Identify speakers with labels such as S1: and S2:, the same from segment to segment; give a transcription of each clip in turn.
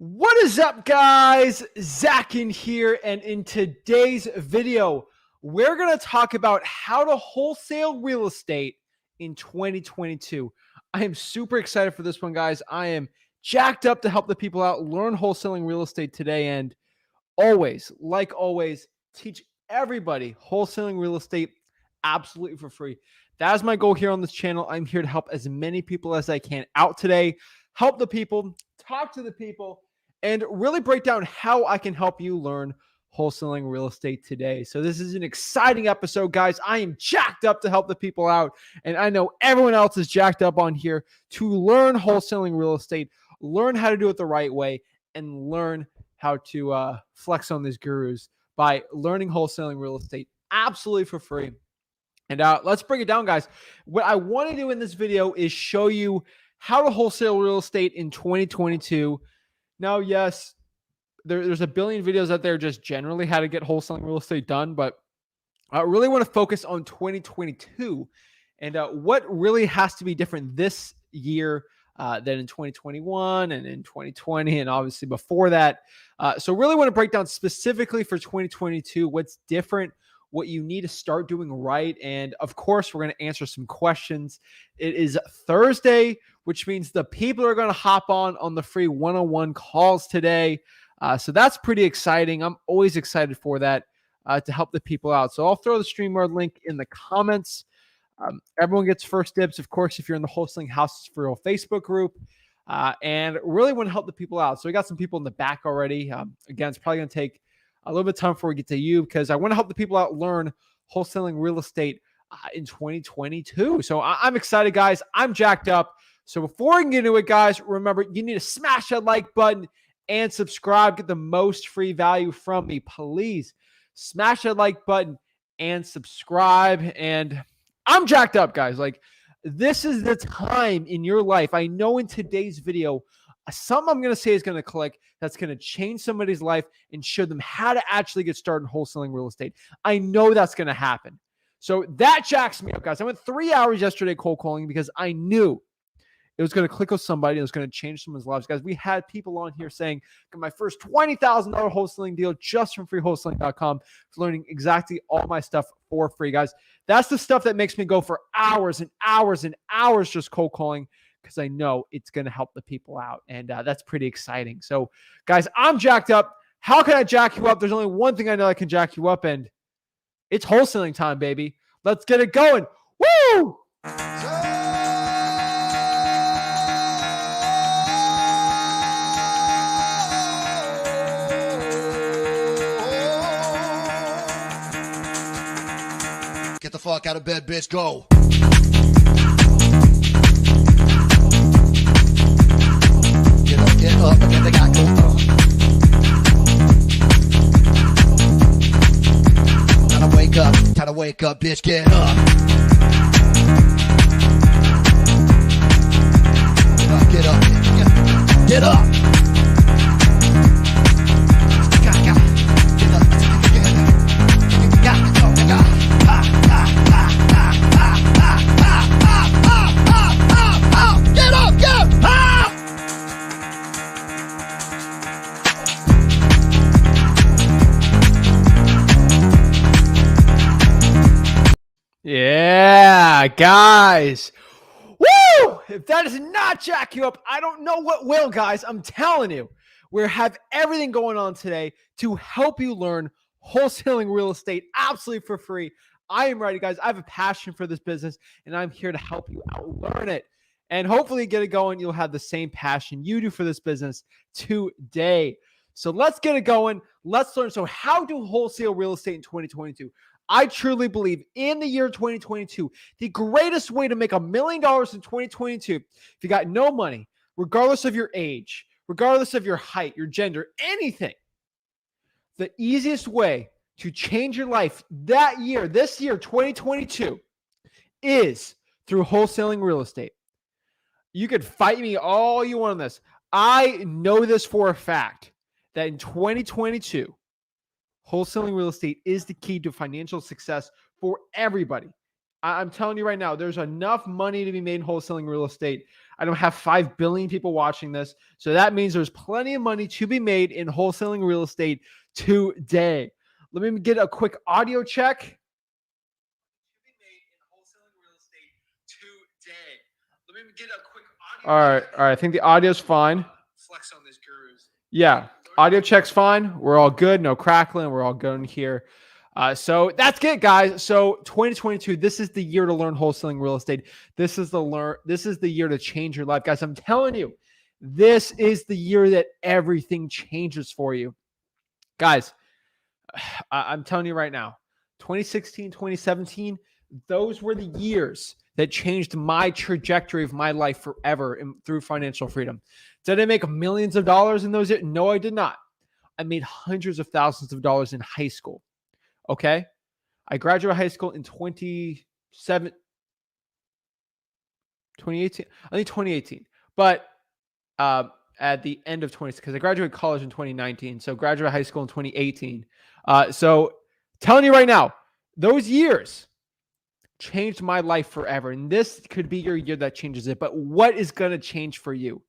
S1: What is up, guys? Zach Ginn here, and in today's video, we're going to talk about how to wholesale real estate in 2022. I am super excited for this one, guys. I am jacked up to help the people out learn wholesaling real estate today, and always, like always, teach everybody wholesaling real estate absolutely for free. That is my goal here on this channel. I'm here to help as many people as I can out today, help the people, talk to the people, and really break down how I can help you learn wholesaling real estate today. So this is an exciting episode, guys. I am jacked up to help the people out, and I know everyone else is jacked up on here to learn wholesaling real estate, learn how to do it the right way, and learn how to flex on these gurus by learning wholesaling real estate absolutely for free. And let's break it down, guys. What I want to do in this video is show you how to wholesale real estate in 2022. Now, yes, there's a billion videos out there just generally how to get wholesaling real estate done, but I really want to focus on 2022 and what really has to be different this year than in 2021 and in 2020 and obviously before that. So really want to break down specifically for 2022 what's different, what you need to start doing right. And of course, we're going to answer some questions. It is Thursday, which means the people are going to hop on the free one-on-one calls today. So that's pretty exciting. I'm always excited for that to help the people out. So I'll throw the StreamYard link in the comments. Everyone gets first dibs, of course, if you're in the Wholesaling Houses for Real Facebook group. And really want to help the people out. So we got some people in the back already. Again, it's probably going to take a little bit of time before we get to you because I want to help the people out learn wholesaling real estate in 2022. So I'm excited, guys. I'm jacked up. So before I get into it, guys, remember, you need to smash that like button and subscribe. Get the most free value from me. Please smash that like button and subscribe. And I'm jacked up, guys. Like, this is the time in your life. I know in today's video, something I'm going to say is going to click that's going to change somebody's life and show them how to actually get started in wholesaling real estate. I know that's going to happen. So that jacks me up, guys. I went 3 hours yesterday cold calling because I knew it was going to click with somebody and it was going to change someone's lives. Guys, we had people on here saying, got my first $20,000 wholesaling deal just from freewholesaling.com, learning exactly all my stuff for free, guys. That's the stuff that makes me go for hours and hours and hours just cold calling because I know it's going to help the people out. And that's pretty exciting. So, guys, I'm jacked up. How can I jack you up? There's only one thing I know that can jack you up, and it's wholesaling time, baby. Let's get it going. Woo!
S2: Get the fuck out of bed, bitch. Go. Get up, and then they got go. Time to wake up, bitch. Get up. Get up. Get up.
S1: Yeah, guys. Woo! If that does not jack you up, I don't know what will, guys. I'm telling you, we have everything going on today to help you learn wholesaling real estate absolutely for free. I am ready, guys. I have a passion for this business, and I'm here to help you out learn it. And hopefully get it going. You'll have the same passion you do for this business today. So let's get it going. Let's learn. So how to wholesale real estate in 2022. I truly believe in the year 2022, the greatest way to make $1 million in 2022, if you got no money, regardless of your age, regardless of your height, your gender, anything, the easiest way to change your life that year, this year, 2022, is through wholesaling real estate. You could fight me all you want on this. I know this for a fact that in 2022, wholesaling real estate is the key to financial success for everybody. I'm telling you right now, there's enough money to be made in wholesaling real estate. I don't have 5 billion people watching this. So that means there's plenty of money to be made in wholesaling real estate today. Let me get a quick audio check. All right. I think the audio's fine. Flex on this gurus. Yeah, audio check's fine. We're all good. No crackling. We're all good here. So that's it, guys. So 2022, this is the year to learn wholesaling real estate. This is the year to change your life, guys. I'm telling you, this is the year that everything changes for you, guys. I'm telling you right now, 2016, 2017, those were the years that changed my trajectory of my life forever through financial freedom. Did I make millions of dollars in those years? No, I did not. I made hundreds of thousands of dollars in high school. Okay. I graduated high school in 2018. I think 2018. But at the end of 20, because I graduated college in 2019. So graduated high school in 2018. So telling you right now, those years changed my life forever. And this could be your year that changes it. But what is going to change for you?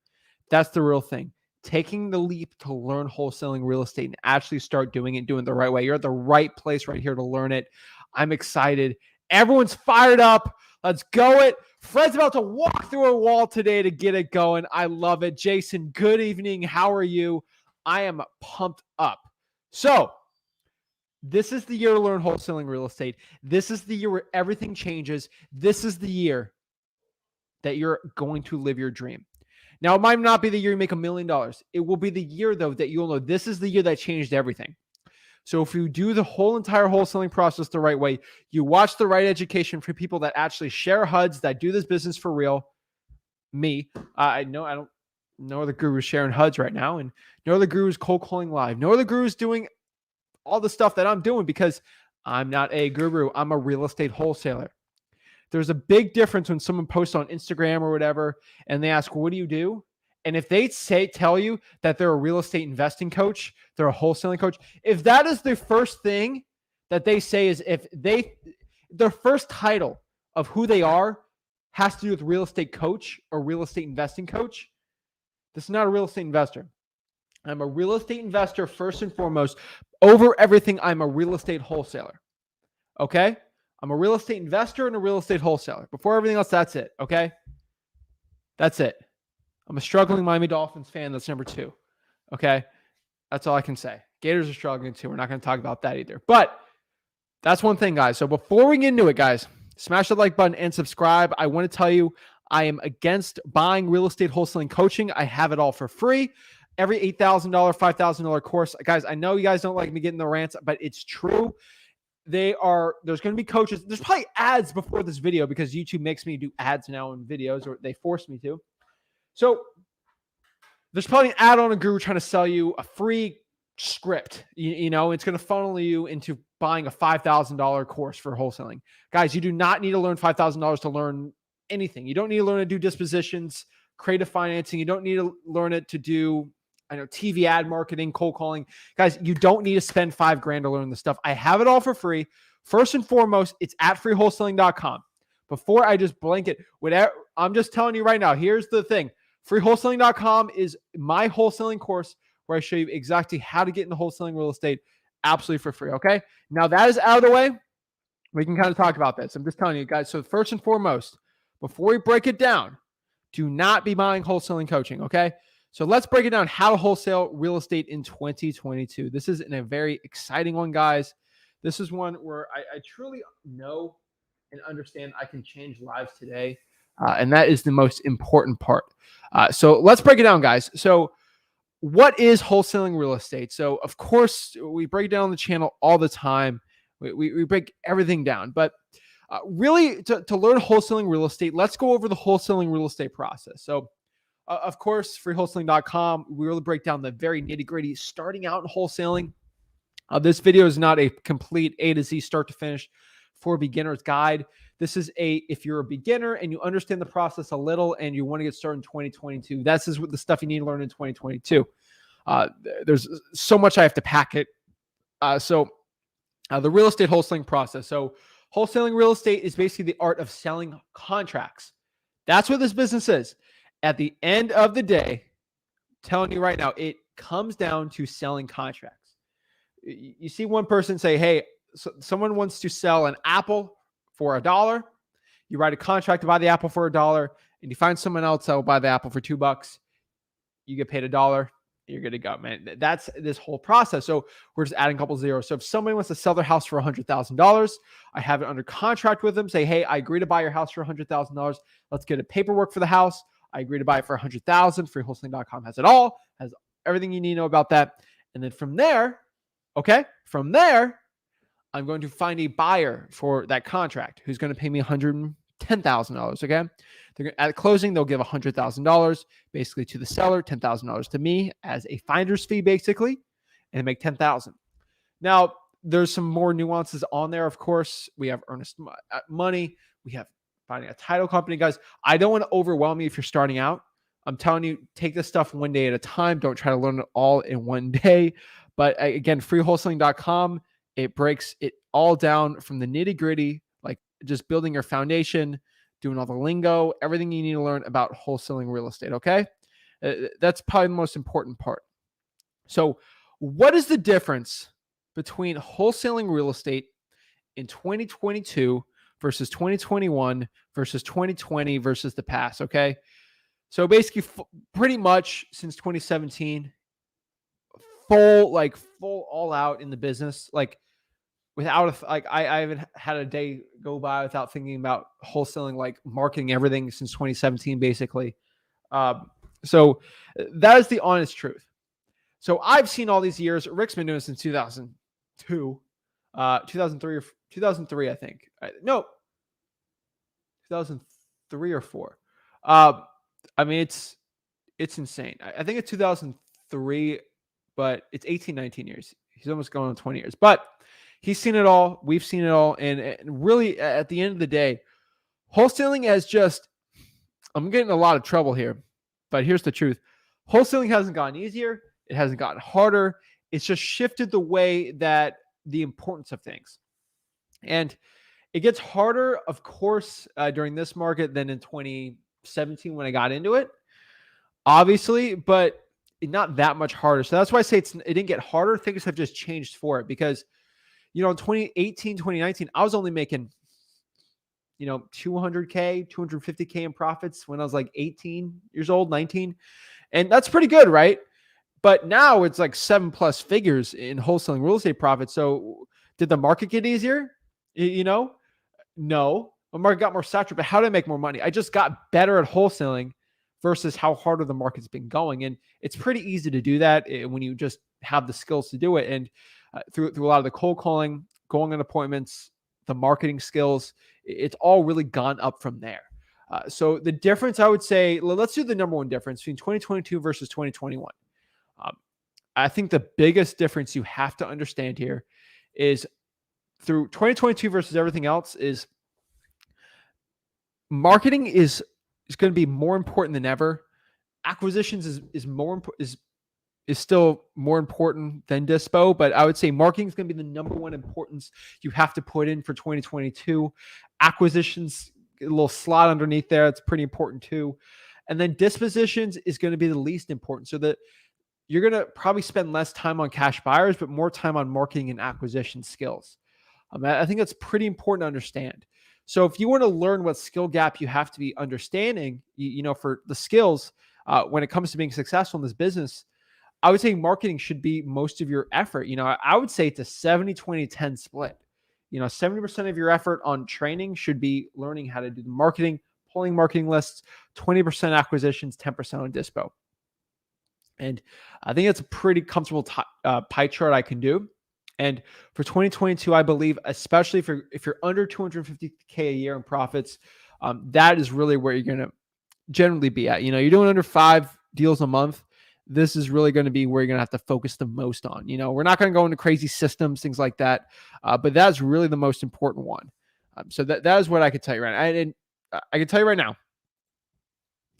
S1: That's the real thing. Taking the leap to learn wholesaling real estate and actually start doing it, doing it the right way. You're at the right place right here to learn it. I'm excited. Everyone's fired up. Let's go it. Fred's about to walk through a wall today to get it going. I love it. Jason, good evening. How are you? I am pumped up. So this is the year to learn wholesaling real estate. This is the year where everything changes. This is the year that you're going to live your dream. Now, it might not be the year you make $1 million. It will be the year, though, that you'll know this is the year that changed everything. So if you do the whole entire wholesaling process the right way, you watch the right education for people that actually share HUDs, that do this business for real. Me, I don't know the gurus sharing HUDs right now, and no other gurus cold calling live. No other gurus doing all the stuff that I'm doing because I'm not a guru. I'm a real estate wholesaler. There's a big difference when someone posts on Instagram or whatever, and they ask, what do you do? And if they tell you that they're a real estate investing coach, they're a wholesaling coach, if that is the first thing that they say is their first title of who they are has to do with real estate coach or real estate investing coach, this is not a real estate investor. I'm a real estate investor first and foremost. Over everything, I'm a real estate wholesaler. Okay? I'm a real estate investor and a real estate wholesaler. Before everything else, that's it. Okay? That's it. I'm a struggling Miami Dolphins fan. That's number 2. Okay? That's all I can say. Gators are struggling too. We're not going to talk about that either. But that's one thing, guys. So before we get into it, guys, smash the like button and subscribe. I want to tell you, I am against buying real estate wholesaling coaching. I have it all for free. Every $8,000, $5,000 course. Guys, I know you guys don't like me getting the rants, but it's true. There's going to be coaches. There's probably ads before this video because YouTube makes me do ads now in videos, or they force me to. So there's probably an ad on a guru trying to sell you a free script. You know, it's going to funnel you into buying a $5,000 course for wholesaling. Guys, you do not need to learn $5,000 to learn anything. You don't need to learn to do dispositions, creative financing. You don't need to learn it to do, TV ad marketing, cold calling. Guys, you don't need to spend $5,000 to learn this stuff. I have it all for free. First and foremost, it's at freewholesaling.com. Before I just blanket, whatever, I'm just telling you right now, here's the thing. Freewholesaling.com is my wholesaling course where I show you exactly how to get into wholesaling real estate absolutely for free. Okay. Now that is out of the way. We can kind of talk about this. I'm just telling you guys. So first and foremost, before we break it down, do not be buying wholesaling coaching. Okay. So let's break it down how to wholesale real estate in 2022. This is a very exciting one, guys. This is one where I truly know and understand I can change lives today. And that is the most important part. So let's break it down, guys. So what is wholesaling real estate? So of course, we break down on the channel all the time. We break everything down. But really, to learn wholesaling real estate, let's go over the wholesaling real estate process. So of course, freewholesaling.com, we really break down the very nitty-gritty starting out in wholesaling. This video is not a complete A to Z start to finish for beginner's guide. This is if you're a beginner and you understand the process a little and you want to get started in 2022, this is what the stuff you need to learn in 2022. There's so much I have to pack it. So the real estate wholesaling process. So wholesaling real estate is basically the art of selling contracts. That's what this business is. At the end of the day, telling you right now, it comes down to selling contracts. You see one person say, hey, someone wants to sell an apple for $1. You write a contract to buy the apple for $1, and you find someone else that will buy the apple for $2. You get paid $1. You're good to go, man. That's this whole process. So we're just adding a couple zeros. So if somebody wants to sell their house for $100,000, I have it under contract with them. Say, hey, I agree to buy your house for $100,000. Let's get a paperwork for the house. I agree to buy it for $100,000. Freewholesaling.com has it all, has everything you need to know about that. And then from there, I'm going to find a buyer for that contract who's going to pay me $110,000. Okay. At closing, they'll give $100,000 basically to the seller, $10,000 to me as a finder's fee, basically, and make $10,000. Now, there's some more nuances on there. Of course, we have earnest money. We have finding a title company, guys. I don't want to overwhelm you if you're starting out. I'm telling you, take this stuff one day at a time. Don't try to learn it all in one day. But again, freewholesaling.com, it breaks it all down from the nitty gritty, like just building your foundation, doing all the lingo, everything you need to learn about wholesaling real estate. Okay. That's probably the most important part. So what is the difference between wholesaling real estate in 2022 versus 2021 versus 2020 versus the past? Okay. So basically pretty much since 2017, full all out in the business, like without I haven't had a day go by without thinking about wholesaling, like marketing everything since 2017, basically. So that is the honest truth. So I've seen all these years. Rick's been doing it since 2002, 2003 or 2003, I think. No, 2003 or 4. I mean, it's insane. I think it's 2003, but it's 18, 19 years. He's almost going on 20 years. But he's seen it all. We've seen it all. And really, at the end of the day, wholesaling has just, I'm getting in a lot of trouble here, but here's the truth. Wholesaling hasn't gotten easier. It hasn't gotten harder. It's just shifted the way that the importance of things. And it gets harder, of course, during this market than in 2017 when I got into it, obviously, but not that much harder. So that's why I say it didn't get harder. Things have just changed for it because, in 2018, 2019, I was only making, 200K, 250K in profits when I was like 18 years old, 19. And that's pretty good, right? But now it's like 7+ figures in wholesaling real estate profits. So did the market get easier? No. The market got more saturated, but how did I make more money? I just got better at wholesaling versus how harder the market's been going. And it's pretty easy to do that when you just have the skills to do it. And through a lot of the cold calling, going on appointments, the marketing skills, it's all really gone up from there. So the difference, I would say, let's do the number one difference between 2022 versus 2021. I think the biggest difference you have to understand here is through 2022 versus everything else is marketing is going to be more important than ever. Acquisitions is still more important than dispo, but I would say marketing is going to be the number one importance you have to put in for 2022. Acquisitions, a little slot underneath there. It's pretty important too. And then dispositions is going to be the least important. So that you're going to probably spend less time on cash buyers, but more time on marketing and acquisition skills. I think that's pretty important to understand. So if you want to learn what skill gap you have to be understanding, for the skills when it comes to being successful in this business, I would say marketing should be most of your effort. I would say it's a 70-20-10 split. 70% of your effort on training should be learning how to do the marketing, pulling marketing lists, 20% acquisitions, 10% on dispo. And I think it's a pretty comfortable pie chart I can do. And for 2022, I believe, especially if you're under 250K a year in profits, that is really where you're going to generally be at. You're doing under 5 deals a month. This is really going to be where you're going to have to focus the most on. We're not going to go into crazy systems, things like that. But that's really the most important one. So that is what I could tell you right now. And I can tell you right now,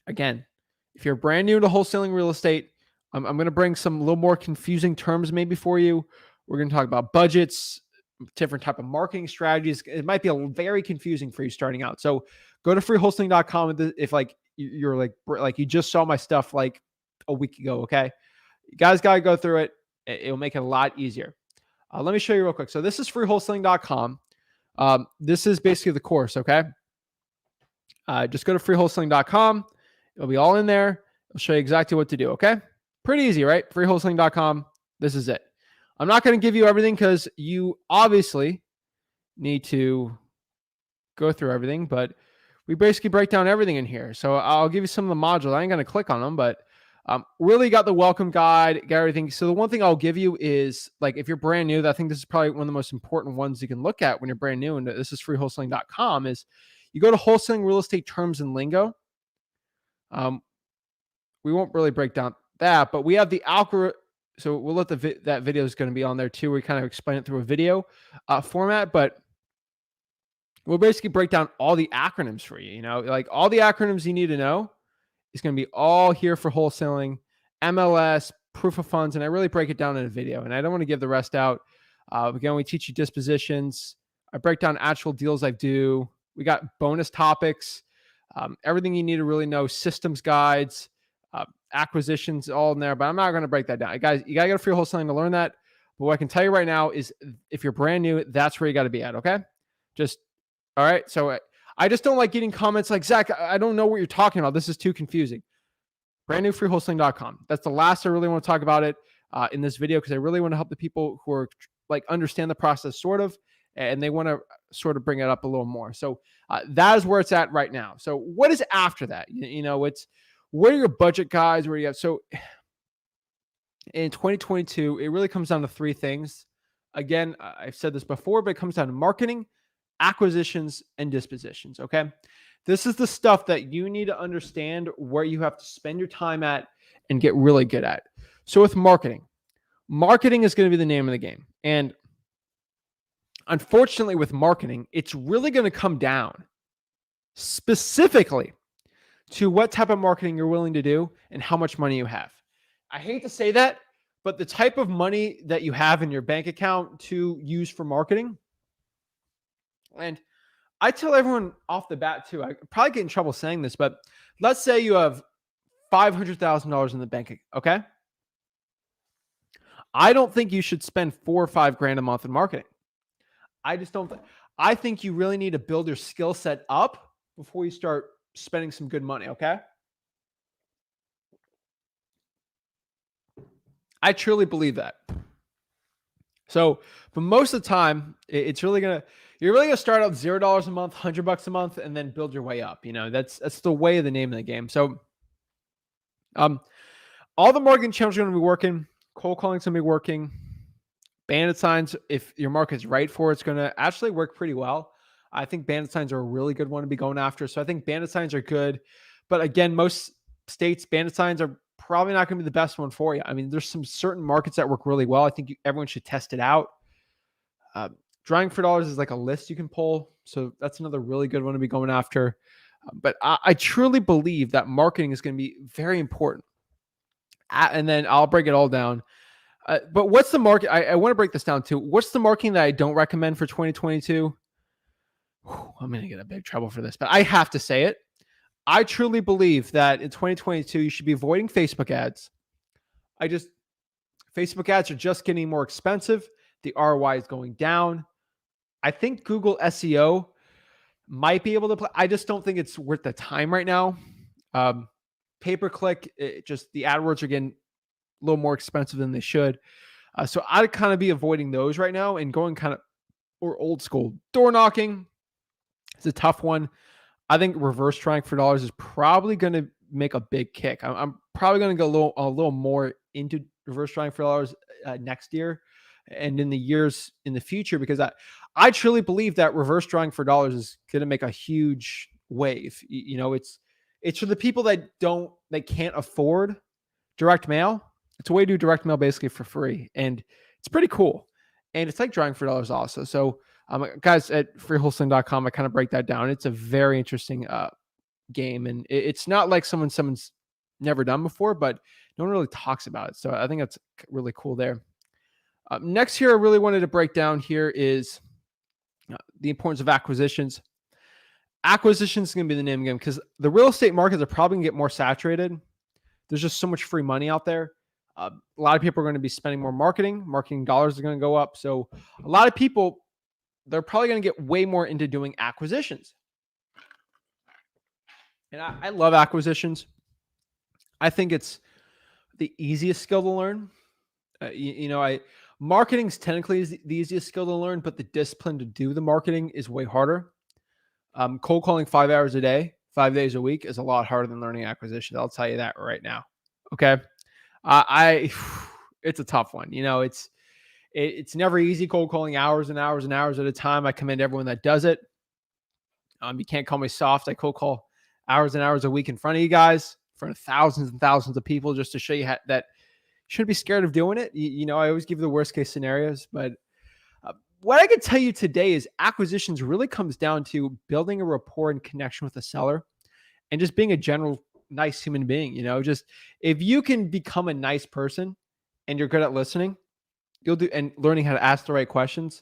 S1: again, if you're brand new to wholesaling real estate, I'm going to bring some little more confusing terms maybe for you. We're going to talk about budgets, different type of marketing strategies. It might be very confusing for you starting out. So go to freewholesaling.com if you're like you just saw my stuff like a week ago. Okay, you guys got to go through it. It'll make it a lot easier. Let me show you real quick. So this is freewholesaling.com. This is basically the course. Okay, just go to freewholesaling.com. It'll be all in there. It'll show you exactly what to do. Okay, pretty easy, right? Freewholesaling.com. This is it. I'm not going to give you everything because you obviously need to go through everything, but we basically break down everything in here. So I'll give you some of the modules. I ain't going to click on them, but really got the welcome guide, got everything. So the one thing I'll give you is, like, if you're brand new, I think this is probably one of the most important ones you can look at when you're brand new, and this is freewholesaling.com, is you go to wholesaling real estate terms and lingo. We won't really break down that, but we have the algorithm. So we'll let that video is going to be on there too. We kind of explain it through a video format, but we'll basically break down all the acronyms for you. You know, like all the acronyms you need to know is going to be all here for wholesaling, MLS, proof of funds, and I really break it down in a video. And I don't want to give the rest out. Again, we teach you dispositions. I break down actual deals I do. We got bonus topics, everything you need to really know, systems guides, acquisitions, all in there. But I'm not going to break that down. Guys, you got to go to Free Wholesaling to learn that. But what I can tell you right now is if you're brand new, that's where you got to be at, okay? Just, all right? So I just don't like getting comments like, Zach, I don't know what you're talking about. This is too confusing. Brand new freewholesaling.com. That's the last I really want to talk about it in this video, because I really want to help the people who are like understand the process sort of, and they want to sort of bring it up a little more. So that is where it's at right now. So what is after that? You know, it's where are your budget guides? Where do you have? So in 2022, it really comes down to three things. Again, I've said this before, but it comes down to marketing, acquisitions, and dispositions. Okay. This is the stuff that you need to understand where you have to spend your time at and get really good at. So with marketing is going to be the name of the game. And unfortunately with marketing, it's really going to come down specifically to what type of marketing you're willing to do and how much money you have. I hate to say that, but the type of money that you have in your bank account to use for marketing, and I tell everyone off the bat too, I probably get in trouble saying this, but let's say you have $500,000 in the bank, okay? I don't think you should spend $4 or $5 grand a month in marketing. I just don't. I think you really need to build your skill set up before you start spending some good money, okay? I truly believe that. So, but most of the time, it's really you're really gonna start out $0 a month, $100 a month, and then build your way up. You know, that's the way of the name of the game. So, all the marketing channels are gonna be working. Cold calling's gonna be working. Bandit signs, if your market's right for it, it's gonna actually work pretty well. I think bandit signs are a really good one to be going after. So I think bandit signs are good. But again, most states, bandit signs are probably not going to be the best one for you. I mean, there's some certain markets that work really well. I think everyone should test it out. Drawing for dollars is like a list you can pull. So that's another really good one to be going after. But I truly believe that marketing is going to be very important. And then I'll break it all down. But what's the market? I want to break this down too. What's the marketing that I don't recommend for 2022? I'm going to get in big trouble for this, but I have to say it. I truly believe that in 2022, you should be avoiding Facebook ads. Facebook ads are just getting more expensive. The ROI is going down. I think Google SEO might be able to play. I just don't think it's worth the time right now. Pay-per-click, the AdWords are getting a little more expensive than they should. So I'd kind of be avoiding those right now and going kind of or old school. Door knocking is a tough one. I think reverse trying for dollars is probably going to make a big kick. I'm probably going to go a little more into reverse trying for dollars next year and in the years in the future, because I truly believe that reverse drawing for dollars is going to make a huge wave. You know, it's for the people that can't afford direct mail. It's a way to do direct mail basically for free, and it's pretty cool. And it's like drawing for dollars also. So guys at freewholesaling.com, I kind of break that down. It's a very interesting game, and it's not like someone's never done before, but no one really talks about it. So I think that's really cool there. Next here, I really wanted to break down here is the importance of acquisitions. Acquisition is going to be the name of the game because the real estate markets are probably going to get more saturated. There's just so much free money out there. A lot of people are going to be spending more marketing. Marketing dollars are going to go up. So a lot of people, they're probably going to get way more into doing acquisitions. And I love acquisitions. I think it's the easiest skill to learn. Marketing's technically is the easiest skill to learn, but the discipline to do the marketing is way harder. Cold calling 5 hours a day, 5 days a week is a lot harder than learning acquisition. I'll tell you that right now. Okay. It's a tough one. It's never easy cold calling hours and hours and hours at a time. I commend everyone that does it. You can't call me soft. I cold call hours and hours a week in front of you guys, in front of thousands and thousands of people, just to show you that you shouldn't be scared of doing it. I always give the worst case scenarios, but what I can tell you today is acquisitions really comes down to building a rapport and connection with the seller and just being a general nice human being. Just if you can become a nice person and you're good at listening, you'll do, and learning how to ask the right questions,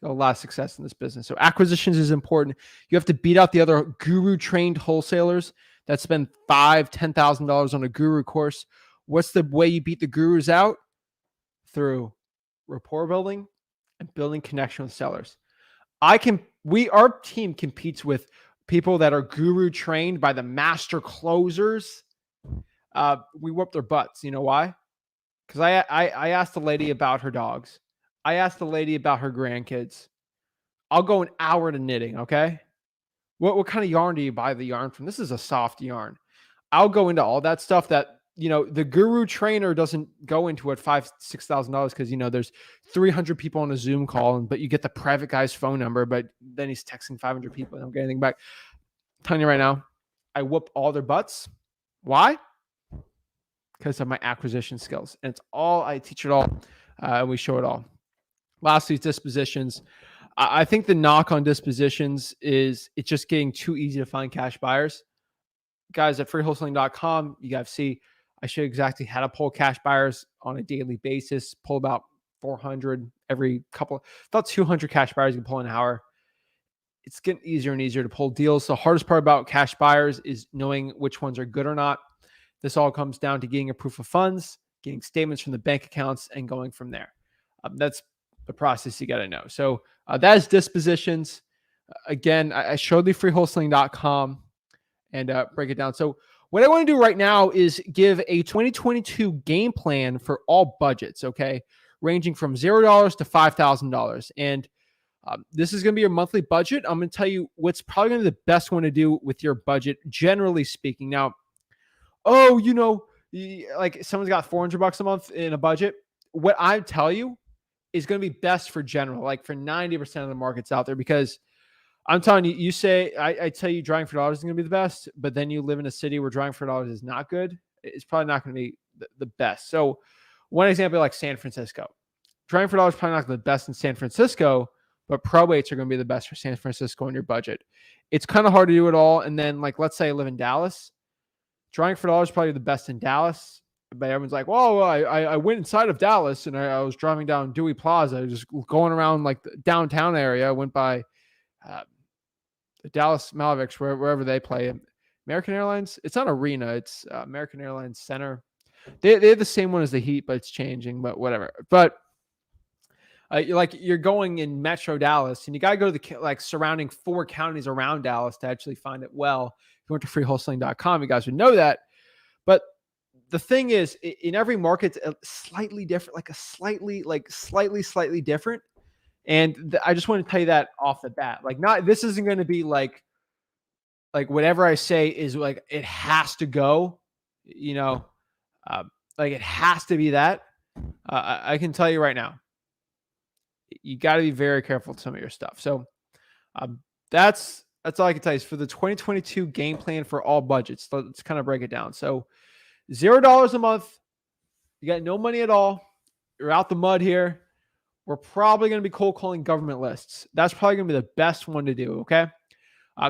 S1: you'll have a lot of success in this business. So acquisitions is important. You have to beat out the other guru trained wholesalers that spend $5,000-$10,000 on a guru course. What's the way you beat the gurus out? Through rapport building and building connection with sellers. Our team competes with people that are guru trained by the master closers. We whoop their butts. You know why? Because I asked the lady about her dogs. I asked the lady about her grandkids. I'll go an hour to knitting. Okay. What kind of yarn do you buy the yarn from? This is a soft yarn. I'll go into all that stuff that, the guru trainer doesn't go into at $5,000-$6,000 because, there's 300 people on a Zoom call, but you get the private guy's phone number, but then he's texting 500 people and don't get anything back. I'm telling you right now, I whoop all their butts. Why? Because of my acquisition skills. And I teach it all. And we show it all. Lastly, dispositions. I think the knock on dispositions is it's just getting too easy to find cash buyers. Guys at freewholesaling.com, you guys see, I show you exactly how to pull cash buyers on a daily basis, pull about 400 about 200 cash buyers you can pull in an hour. It's getting easier and easier to pull deals. The hardest part about cash buyers is knowing which ones are good or not. This all comes down to getting a proof of funds, getting statements from the bank accounts, and going from there. That's the process you got to know. So that is dispositions. Again, I showed the freewholesaling.com and break it down. So what I want to do right now is give a 2022 game plan for all budgets, okay? Ranging from $0 to $5,000. And this is going to be your monthly budget. I'm going to tell you what's probably going to be the best one to do with your budget, generally speaking. Now, like someone's got $400 a month in a budget. What I tell you is going to be best for general, like for 90% of the markets out there, because I'm telling you, I tell you driving for dollars is going to be the best, but then you live in a city where driving for dollars is not good. It's probably not going to be the best. So one example, like San Francisco, driving for dollars is probably not the best in San Francisco, but probates are going to be the best for San Francisco on your budget. It's kind of hard to do it all. And then like, let's say I live in Dallas, driving for dollars is probably the best in Dallas. But everyone's like, well, I went inside of Dallas and I was driving down Dewey Plaza, just going around like the downtown area. I went by the Dallas Mavericks, wherever they play. American Airlines, it's not Arena, it's American Airlines Center. They have the same one as the Heat, but it's changing, but whatever. But you're going in Metro Dallas, and you got to go to the surrounding 4 counties around Dallas to actually find it well. If you went to freewholesaling.com, you guys would know that. But the thing is, in every market, it's slightly different, slightly different. And I just want to tell you that off the bat. This isn't going to be like whatever I say is like it has to go, it has to be that. I can tell you right now, you got to be very careful with some of your stuff. So that's all I can tell you is for the 2022 game plan for all budgets. Let's kind of break it down. So $0 a month, you got no money at all. You're out the mud here. We're probably going to be cold calling government lists. That's probably going to be the best one to do, okay?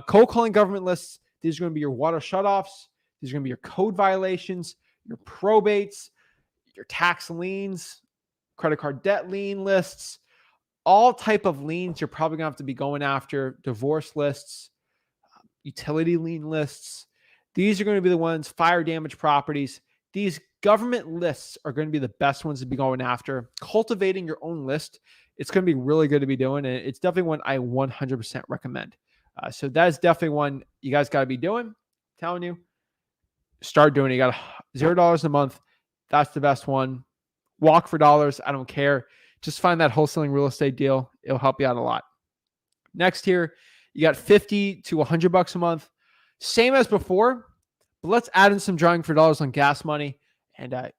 S1: Cold calling government lists, these are going to be your water shutoffs. These are going to be your code violations, your probates, your tax liens, credit card debt lien lists, all type of liens you're probably going to have to be going after, divorce lists, utility lien lists. These are going to be the ones, fire damage properties. These government lists are going to be the best ones to be going after. Cultivating your own list, it's going to be really good to be doing. And it's definitely one I 100% recommend. So that's definitely one you guys got to be doing. I'm telling you, start doing it. You got $0 a month. That's the best one. Walk for dollars. I don't care. Just find that wholesaling real estate deal. It'll help you out a lot. Next here, you got 50 to $100 a month. Same as before, but let's add in some drawing for dollars on gas money and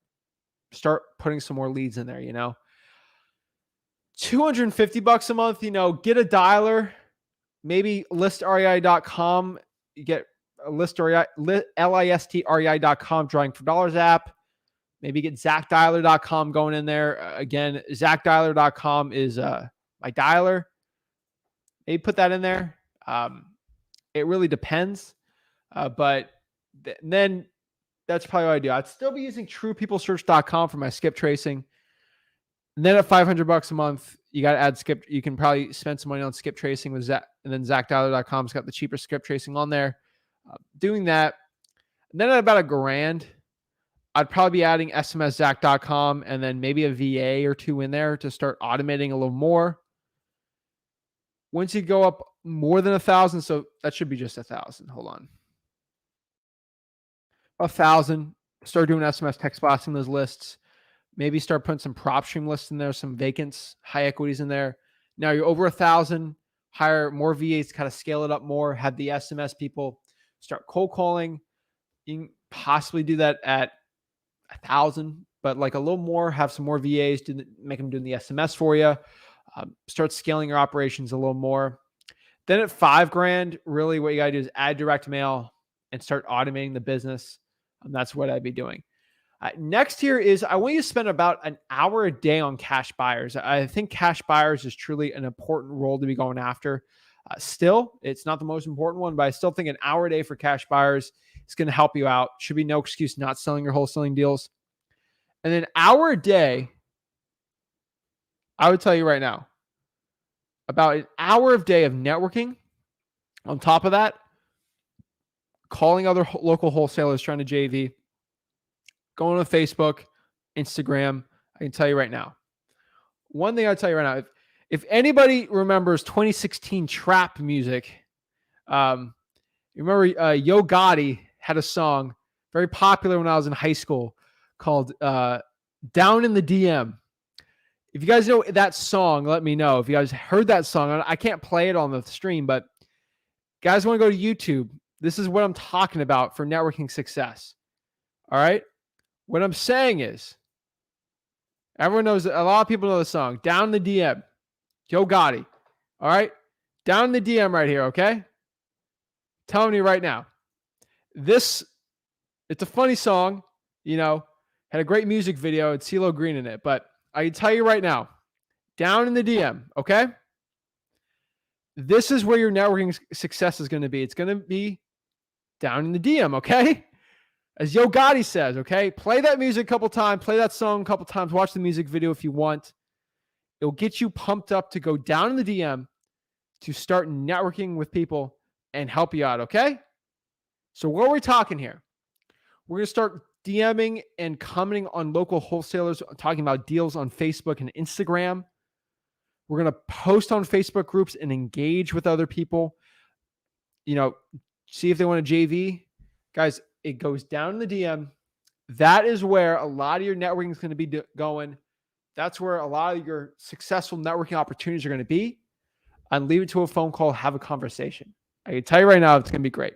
S1: start putting some more leads in there, $250 a month, get a dialer, maybe listrei.com. You get a listrei.com drawing for dollars app. Maybe get ZachDialer.com going in there. Again, ZachDialer.com is my dialer. Maybe put that in there. It really depends. But then that's probably what I do. I'd still be using TruePeopleSearch.com for my skip tracing. And then at $500 a month, you got to add skip. You can probably spend some money on skip tracing with Zach, and then ZachDialer.com's got the cheaper skip tracing on there. Doing that. And then at about $1,000, I'd probably be adding SMSZach.com and then maybe a VA or two in there to start automating a little more. Once you go up more than 1,000, so that should be just 1,000. Hold on. 1,000. Start doing SMS text blasting those lists. Maybe start putting some PropStream lists in there, some vacants, high equities in there. Now you're over 1,000. Hire more VAs, kind of scale it up more. Have the SMS people start cold calling. You can possibly do that at 1,000, but like a little more. Have some more VAs make them doing the SMS for you. Start scaling your operations a little more. Then at $5,000, really what you got to do is add direct mail and start automating the business. That's what I'd be doing. Next here is I want you to spend about an hour a day on cash buyers. I think cash buyers is truly an important role to be going after. Still, it's not the most important one, but I still think an hour a day for cash buyers is going to help you out. Should be no excuse not selling your wholesaling deals. And then an hour a day, I would tell you right now, about an hour of day of networking. On top of that, calling other local wholesalers trying to JV, going on Facebook, Instagram. I can tell you right now. One thing I'll tell you right now, if anybody remembers 2016 trap music, you remember Yo Gotti had a song very popular when I was in high school called Down in the DM. If you guys know that song, let me know. If you guys heard that song, I can't play it on the stream, but guys want to go to YouTube. This is what I'm talking about for networking success. All right. What I'm saying is, everyone knows, a lot of people know the song, Down in the DM, Yo Gotti. All right. Down in the DM right here. Okay. Telling you right now, it's a funny song, had a great music video. It's CeeLo Green in it, but I can tell you right now, down in the DM, okay? This is where your networking success is going to be. It's going to be down in the DM, okay? As Yo Gotti says, okay? Play that music a couple times, play that song a couple times, watch the music video if you want. It'll get you pumped up to go down in the DM to start networking with people and help you out, okay? So what are we talking here? We're going to start DMing and commenting on local wholesalers, talking about deals on Facebook and Instagram. We're going to post on Facebook groups and engage with other people. See if they want to JV. Guys, it goes down in the DM. That is where a lot of your networking is going to be going. That's where a lot of your successful networking opportunities are going to be. And leave it to a phone call, have a conversation. I can tell you right now, it's going to be great.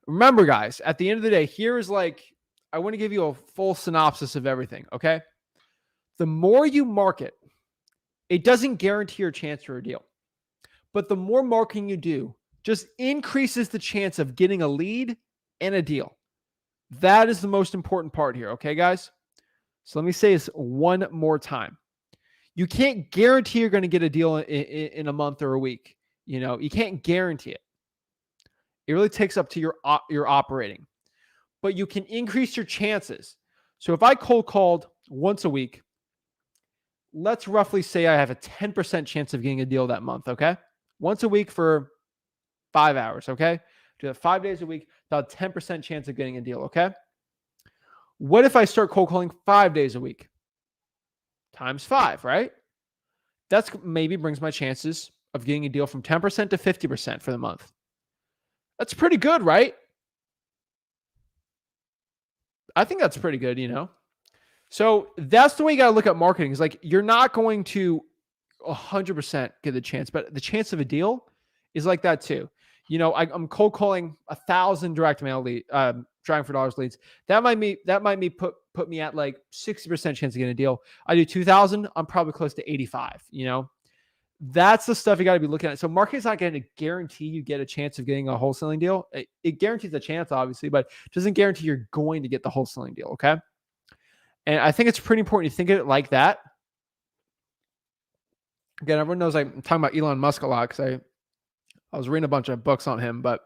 S1: Remember, guys, at the end of the day, I want to give you a full synopsis of everything, okay? The more you market, it doesn't guarantee your chance for a deal. But the more marketing you do, just increases the chance of getting a lead and a deal. That is the most important part here, okay, guys? So let me say this one more time. You can't guarantee you're going to get a deal in a month or a week. You can't guarantee it. It really takes up to your operating. But you can increase your chances. So if I cold called once a week, let's roughly say I have a 10% chance of getting a deal that month, okay? Once a week for 5 hours, okay? Do that 5 days a week, about 10% chance of getting a deal, okay? What if I start cold calling 5 days a week? Times 5, right? That's maybe brings my chances of getting a deal from 10% to 50% for the month. That's pretty good, right? I think that's pretty good, you know? So that's the way you got to look at marketing. Is like you're not going to 100% get the chance, but the chance of a deal is like that too. You know, I'm cold calling 1,000 direct mail lead, trying for dollars leads. That might put me at like 60% chance of getting a deal. I do 2,000, I'm probably close to 85. You know, that's the stuff you got to be looking at. So marketing's not going to guarantee you get a chance of getting a wholesaling deal. It guarantees a chance, obviously, but doesn't guarantee you're going to get the wholesaling deal. Okay. And I think it's pretty important you think of it like that. Again, everyone knows I'm talking about Elon Musk a lot because I was reading a bunch of books on him, but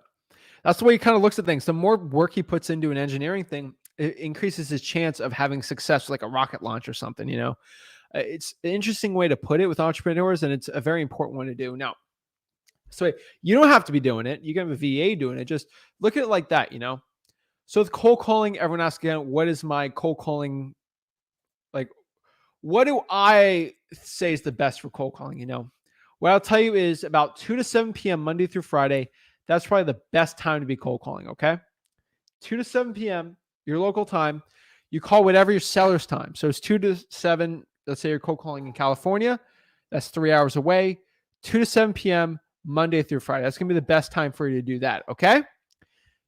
S1: that's the way he kind of looks at things. The more work he puts into an engineering thing, it increases his chance of having success, like a rocket launch or something, you know? It's an interesting way to put it with entrepreneurs, and it's a very important one to do. Now, so you don't have to be doing it. You can have a VA doing it. Just look at it like that, you know? So with cold calling, everyone asks again, what is my cold calling? Like, what do I say is the best for cold calling? You know, what I'll tell you is about 2 to 7 p.m. Monday through Friday. That's probably the best time to be cold calling. Okay. 2 to 7 p.m., your local time. You call whatever your seller's time. So it's 2 to 7. Let's say you're cold calling in California. That's 3 hours away. 2 to 7 p.m. Monday through Friday. That's going to be the best time for you to do that. Okay.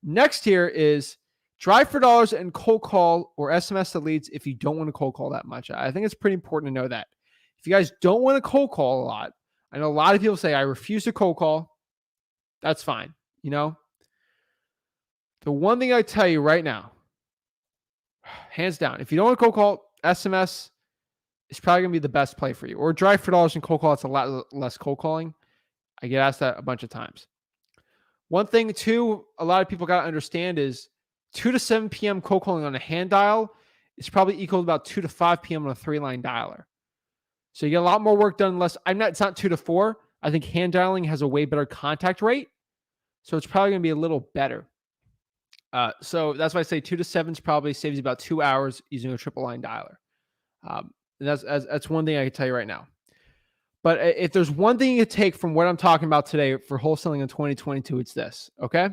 S1: Next here is drive for dollars and cold call or SMS the leads if you don't want to cold call that much. I think it's pretty important to know that. If you guys don't want to cold call a lot, I know a lot of people say, I refuse to cold call. That's fine. You know, the one thing I tell you right now, hands down, if you don't want to cold call, SMS is probably going to be the best play for you. Or drive for dollars and cold call. It's a lot less cold calling. I get asked that a bunch of times. One thing, too, a lot of people got to understand is 2 to 7 p.m. cold calling on a hand dial is probably equal to about 2 to 5 p.m. on a 3-line dialer. So you get a lot more work done less. It's not 2 to 4. I think hand dialing has a way better contact rate. So it's probably going to be a little better. So that's why I say 2 to 7 probably saves you about 2 hours using a triple line dialer. And that's one thing I can tell you right now. But if there's one thing you take from what I'm talking about today for wholesaling in 2022, it's this, okay?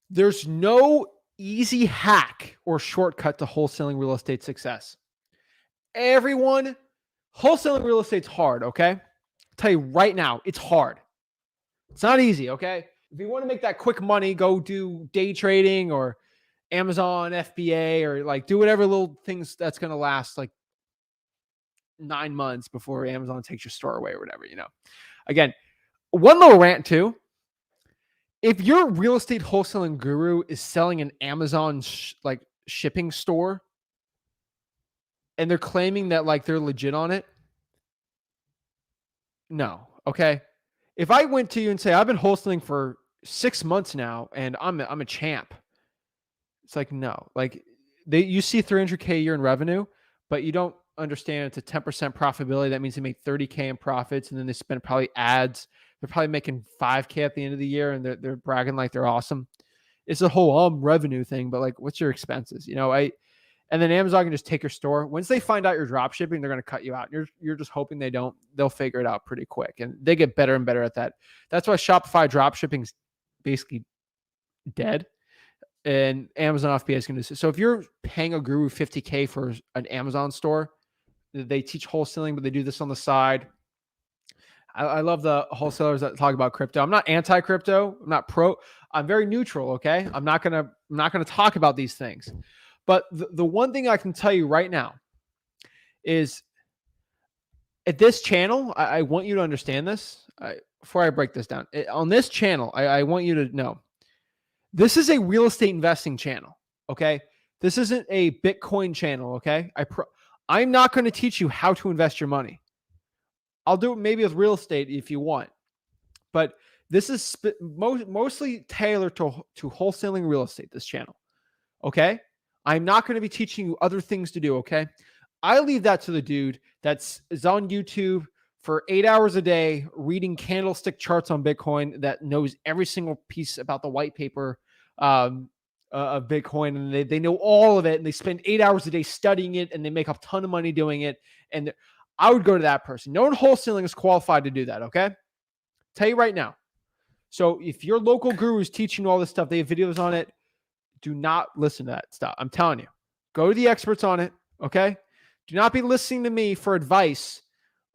S1: There's no easy hack or shortcut to wholesaling real estate success. Everyone, wholesaling real estate's hard, okay? I'll tell you right now, it's hard. It's not easy, okay? If you want to make that quick money, go do day trading or Amazon FBA or like do whatever little things that's going to last like 9 months before Amazon takes your store away or whatever, you know. Again, one little rant too. If your real estate wholesaling guru is selling an Amazon shipping store and they're claiming that like they're legit on it, no, okay? If I went to you and say, I've been wholesaling for 6 months now and I'm a champ, it's like, no, like you see 300K a year in revenue, but you don't understand it's a 10% profitability. That means they make 30K in profits and then they spend probably ads. They're probably making 5K at the end of the year and they're bragging like they're awesome. It's a whole revenue thing, but like, what's your expenses? You know, and then Amazon can just take your store. Once they find out you're drop shipping, they're going to cut you out. You're just hoping they don't. They'll figure it out pretty quick, and they get better and better at that. That's why Shopify drop shipping is basically dead, and Amazon FBA is going to. So if you're paying a guru 50K for an Amazon store, they teach wholesaling, but they do this on the side. I love the wholesalers that talk about crypto. I'm not anti-crypto. I'm not pro. I'm very neutral. Okay, I'm not gonna talk about these things. But the one thing I can tell you right now is at this channel, I want you to understand this. Before I break this down, on this channel, I want you to know this is a real estate investing channel. Okay, this isn't a Bitcoin channel. Okay, I'm not going to teach you how to invest your money. I'll do it maybe with real estate if you want, but this is mostly tailored to wholesaling real estate. This channel, okay. I'm not going to be teaching you other things to do, okay? I leave that to the dude is on YouTube for 8 hours a day reading candlestick charts on Bitcoin that knows every single piece about the white paper of Bitcoin, and they know all of it, and they spend 8 hours a day studying it, and they make a ton of money doing it. And I would go to that person. No one wholesaling is qualified to do that, okay? Tell you right now. So if your local guru is teaching you all this stuff, they have videos on it, do not listen to that stuff. I'm telling you. Go to the experts on it, okay? Do not be listening to me for advice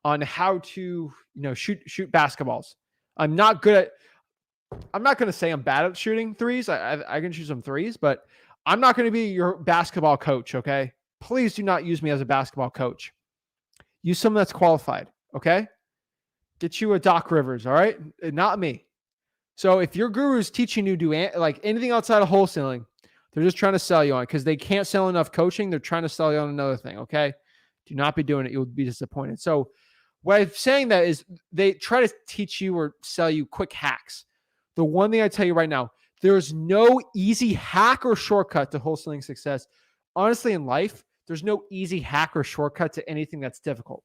S1: on how to, shoot basketballs. I'm not going to say I'm bad at shooting threes. I can shoot some threes, but I'm not going to be your basketball coach, okay? Please do not use me as a basketball coach. Use someone that's qualified, okay? Get you a Doc Rivers, all right? Not me. So if your guru is teaching you to do like anything outside of wholesaling, they're just trying to sell you on it because they can't sell enough coaching. They're trying to sell you on another thing, okay? Do not be doing it. You'll be disappointed. So what I'm saying that is they try to teach you or sell you quick hacks. The one thing I tell you right now, there's no easy hack or shortcut to wholesaling success. Honestly, in life, there's no easy hack or shortcut to anything that's difficult.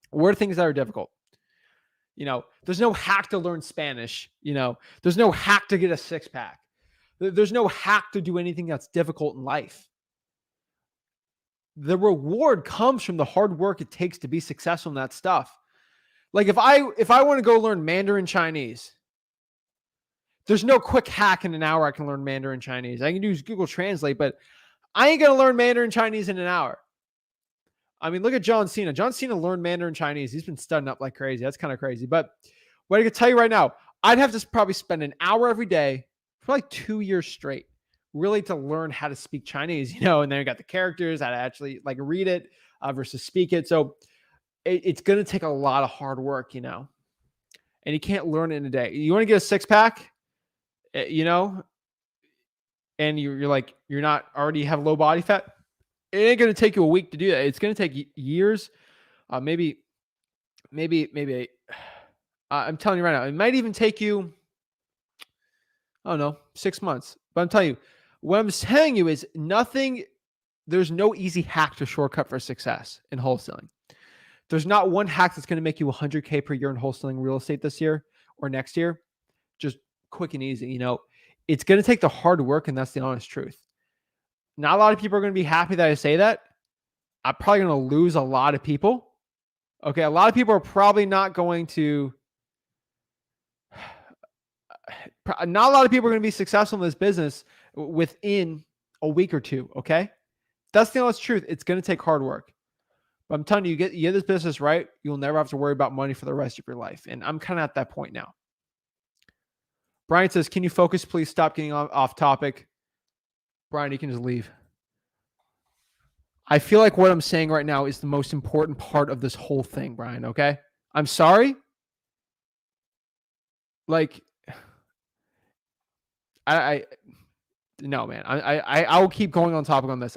S1: What are things that are difficult? There's no hack to learn Spanish. There's no hack to get a six-pack. There's no hack to do anything that's difficult in life. The reward comes from the hard work it takes to be successful in that stuff. Like if I want to go learn Mandarin Chinese, there's no quick hack in an hour I can learn Mandarin Chinese. I can use Google Translate, but I ain't going to learn Mandarin Chinese in an hour. I mean, look at John Cena. John Cena learned Mandarin Chinese. He's been studying up like crazy. That's kind of crazy. But what I can tell you right now, I'd have to probably spend an hour every day for like 2 years straight, really to learn how to speak Chinese, and then you got the characters, how to actually like read it versus speak it. So it's going to take a lot of hard work, and you can't learn it in a day. You want to get a six-pack, and you're not already have low body fat. It ain't going to take you a week to do that. It's going to take years, maybe. I'm telling you right now, it might even take you, I don't know, 6 months. But I'm telling you, what I'm telling you is there's no easy hack to shortcut for success in wholesaling. There's not one hack that's going to make you $100K per year in wholesaling real estate this year or next year. Just quick and easy. It's going to take the hard work, and that's the honest truth. Not a lot of people are going to be happy that I say that. I'm probably going to lose a lot of people. Okay, a lot of people are probably not going to. Not a lot of people are going to be successful in this business within a week or two. Okay, that's the honest truth. It's going to take hard work. But I'm telling you, you get this business right, you'll never have to worry about money for the rest of your life. And I'm kind of at that point now. Brian says, "Can you focus, please? Stop getting off topic." Brian, you can just leave. I feel like what I'm saying right now is the most important part of this whole thing, Brian, okay? I'm sorry. Like, no, man. I will keep going on topic on this.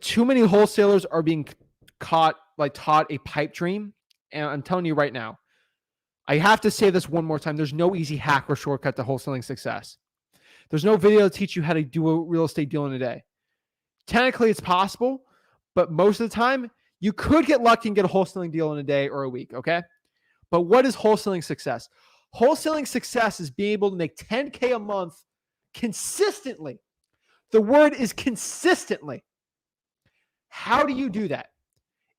S1: Too many wholesalers are being taught a pipe dream. And I'm telling you right now, I have to say this one more time. There's no easy hack or shortcut to wholesaling success. There's no video to teach you how to do a real estate deal in a day. Technically, it's possible, but most of the time, you could get lucky and get a wholesaling deal in a day or a week, okay? But what is wholesaling success? Wholesaling success is being able to make $10K a month consistently. The word is consistently. How do you do that?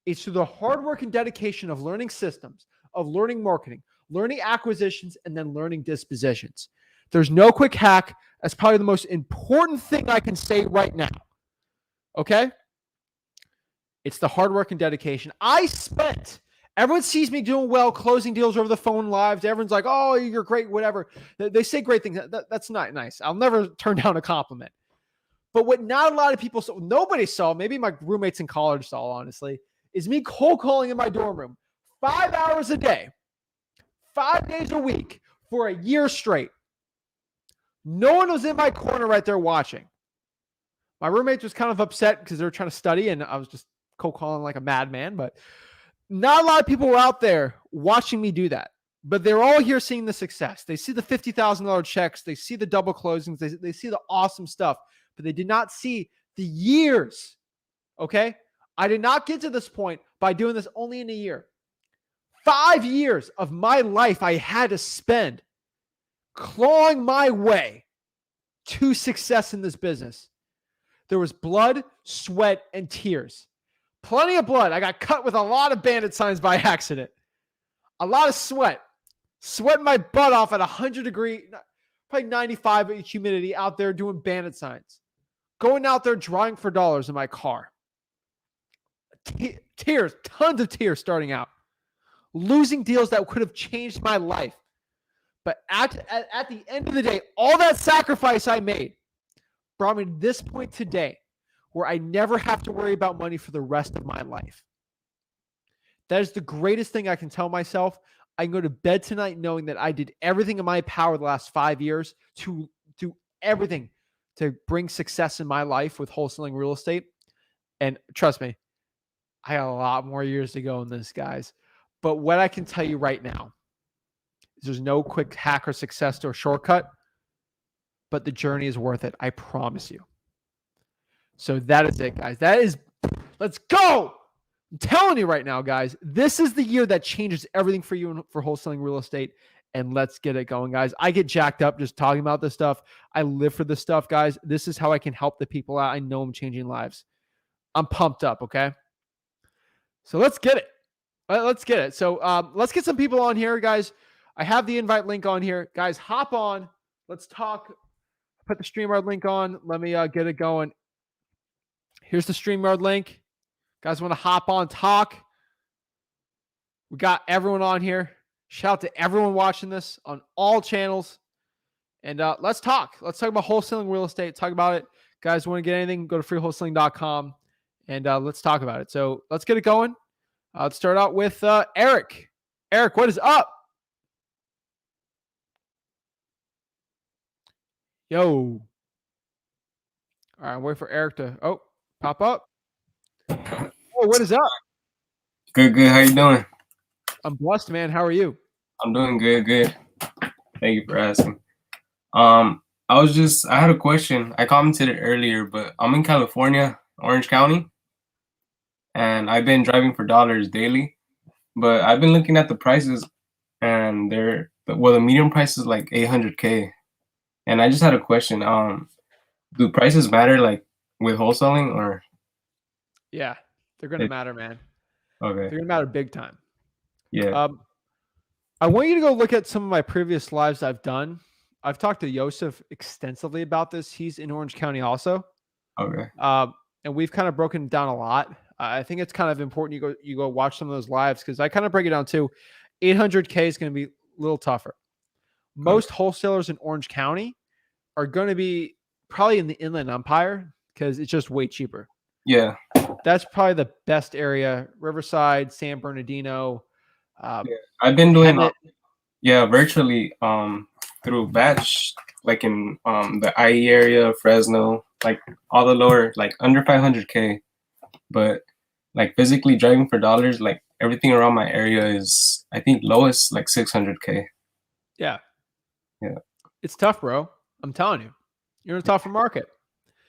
S1: It's through the hard work and dedication of learning systems, of learning marketing, learning acquisitions, and then learning dispositions. There's no quick hack. That's probably the most important thing I can say right now. Okay? It's the hard work and dedication. Everyone sees me doing well, closing deals over the phone live. Everyone's like, "Oh, you're great," whatever. They say great things. That's not nice. I'll never turn down a compliment. But what not a lot of people saw, nobody saw, maybe my roommates in college saw, honestly, is me cold calling in my dorm room 5 hours a day, 5 days a week for a year straight. No one was in my corner right there watching. My roommate was kind of upset because they were trying to study, and I was just cold calling like a madman. But not a lot of people were out there watching me do that. But they're all here seeing the success. They see the $50,000 checks. They see the double closings. They see the awesome stuff. But they did not see the years. Okay? I did not get to this point by doing this only in a year. 5 years of my life I had to spend clawing my way to success in this business. There was blood, sweat, and tears. Plenty of blood. I got cut with a lot of bandit signs by accident. A lot of sweat. Sweating my butt off at 100 degree, probably 95 humidity out there doing bandit signs. Going out there drawing for dollars in my car. Tears, tons of tears starting out. Losing deals that could have changed my life. But at the end of the day, all that sacrifice I made brought me to this point today where I never have to worry about money for the rest of my life. That is the greatest thing I can tell myself. I can go to bed tonight knowing that I did everything in my power the last 5 years to do everything to bring success in my life with wholesaling real estate. And trust me, I got a lot more years to go in this, guys. But what I can tell you right now is there's no quick hack or success or shortcut, but the journey is worth it. I promise you. So that is it, guys. Let's go. I'm telling you right now, guys, this is the year that changes everything for you for wholesaling real estate. And let's get it going, guys. I get jacked up just talking about this stuff. I live for this stuff, guys. This is how I can help the people out. I know I'm changing lives. I'm pumped up, okay? So let's get it. Let's get it. So let's get some people on here, guys. I have the invite link on here. Guys, hop on. Let's talk. Put the StreamYard link on. Let me get it going. Here's the StreamYard link. Guys want to hop on, talk. We got everyone on here. Shout out to everyone watching this on all channels. And let's talk. Let's talk about wholesaling real estate. Talk about it. Guys, want to get anything, go to freewholesaling.com and let's talk about it. So let's get it going. Let's start out with Eric. Eric, what is up? Yo. All right, wait for Eric to pop up. Oh, what is up?
S3: Good. How you doing?
S1: I'm blessed, man. How are you?
S3: I'm doing good. Thank you for asking. I had a question. I commented it earlier, but I'm in California, Orange County, and I've been driving for dollars daily, but I've been looking at the prices, and the median price is like $800K, and I just had a question. Do prices matter like with wholesaling or?
S1: Yeah, they're gonna matter, man.
S3: Okay.
S1: They're gonna matter big time.
S3: Yeah.
S1: I want you to go look at some of my previous lives I've done. I've talked to Joseph extensively about this. He's in Orange County also.
S3: Okay.
S1: And we've kind of broken it down a lot. I think it's kind of important you go watch some of those lives because I kind of break it down too. 800K is going to be a little tougher. Most wholesalers in Orange County are going to be probably in the Inland Empire because it's just way cheaper.
S3: Yeah.
S1: That's probably the best area. Riverside, San Bernardino.
S3: I've been doing virtually through batch, like in the IE area, Fresno, like all the lower, like under 500K. But like physically driving for dollars, like everything around my area is, I think, lowest like 600K.
S1: Yeah.
S3: It's
S1: tough, bro. I'm telling you, you're in a tougher market.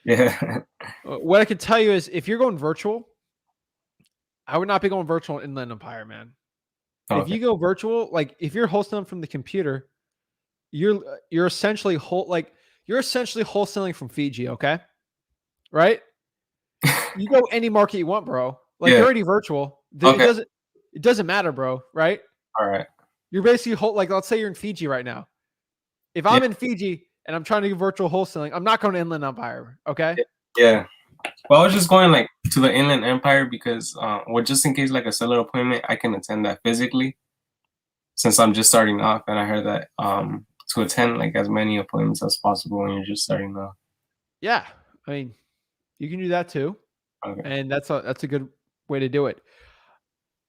S3: Yeah.
S1: What I can tell you is if you're going virtual, I would not be going virtual in Inland Empire, man.
S3: Okay.
S1: If you go virtual, like if you're wholesaling from the computer, you're essentially wholesaling from Fiji, okay? Right? You go any market you want, bro. Like you're already virtual.
S3: Okay.
S1: It doesn't matter, bro, right?
S3: All right.
S1: You're basically like let's say you're in Fiji right now. If I'm in Fiji and I'm trying to do virtual wholesaling, I'm not going to Inland Empire, okay?
S3: Yeah. Well, I was just going like to the Inland Empire because, just in case like a seller appointment, I can attend that physically since I'm just starting off. And I heard that to attend like as many appointments as possible when you're just starting off.
S1: Yeah, I mean, you can do that too, and that's a good way to do it.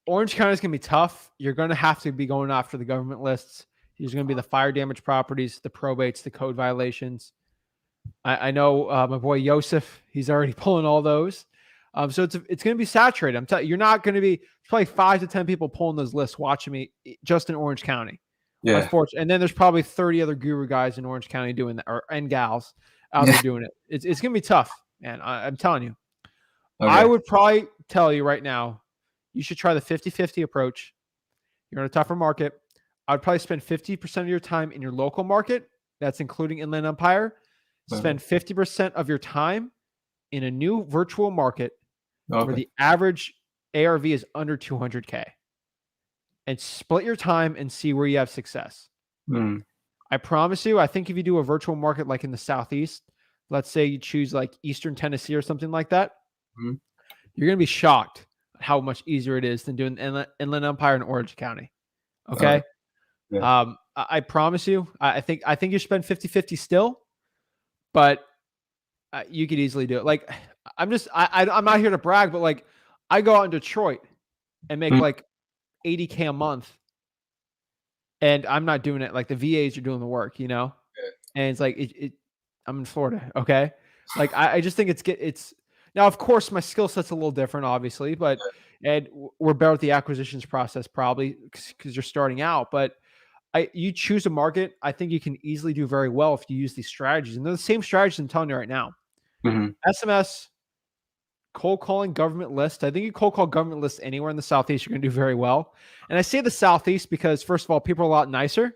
S1: Orange County is going to be tough. You're going to have to be going after the government lists. There's going to be the fire damage properties, the probates, the code violations. I know my boy Joseph, he's already pulling all those. So it's going to be saturated. I'm telling you, you're not going to be probably 5 to 10 people pulling those lists watching me just in Orange County.
S3: Yeah.
S1: Unfortunately. And then there's probably 30 other guru guys in Orange County doing that, and gals out there doing it. It's going to be tough, man. I'm telling you. Okay. I would probably tell you right now, you should try the 50-50 approach. You're in a tougher market. I'd probably spend 50% of your time in your local market. That's including Inland Empire. Spend 50% of your time in a new virtual market where the average ARV is under 200K, and split your time and see where you have success. I promise you, I think if you do a virtual market like in the Southeast, let's say you choose like Eastern Tennessee or something like that, you're going to be shocked at how much easier it is than doing Inland Empire in Orange County. Okay. I promise you, I think you spend 50-50 still, but you could easily do it. Like, I'm not here to brag, but like, I go out in Detroit and make like 80K a month, and I'm not doing it. Like, the VAs are doing the work, you know? And it's like, I'm in Florida. Okay. Like, I just think it's now, of course, my skill set's a little different, obviously, but, and we're better at the acquisitions process probably because you're starting out, but you choose a market, I think you can easily do very well if you use these strategies. And they're the same strategies I'm telling you right now. SMS, cold calling, government list. I think you cold call government lists anywhere in the Southeast, you're going to do very well. And I say the Southeast because, first of all, people are a lot nicer.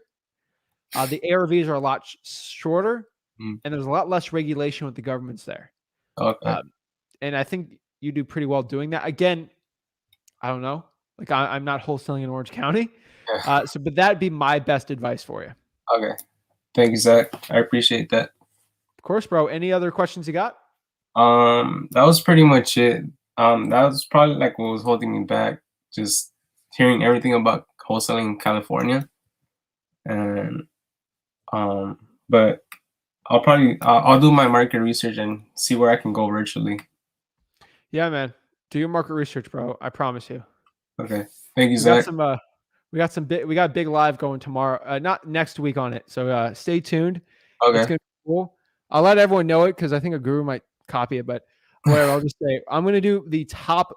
S1: The ARVs are a lot shorter, and there's a lot less regulation with the governments there. And I think you do pretty well doing that. Again, I don't know. Like, I'm not wholesaling in Orange County. But that'd be my best advice for you.
S3: Okay. Thank you, Zach. I appreciate that.
S1: Of course, bro. Any other questions you got?
S3: That was pretty much it. That was probably like what was holding me back, just hearing everything about wholesaling in California. And but I'll do my market research and see where I can go virtually.
S1: Yeah, man. Do your market research, bro. I promise you.
S3: Okay. Thank you, Zach.
S1: We got a big live going tomorrow, not next week on it. So stay tuned.
S3: Okay.
S1: It's gonna be cool. I'll let everyone know it because I think a guru might copy it, but whatever. I'll just say I'm gonna do the top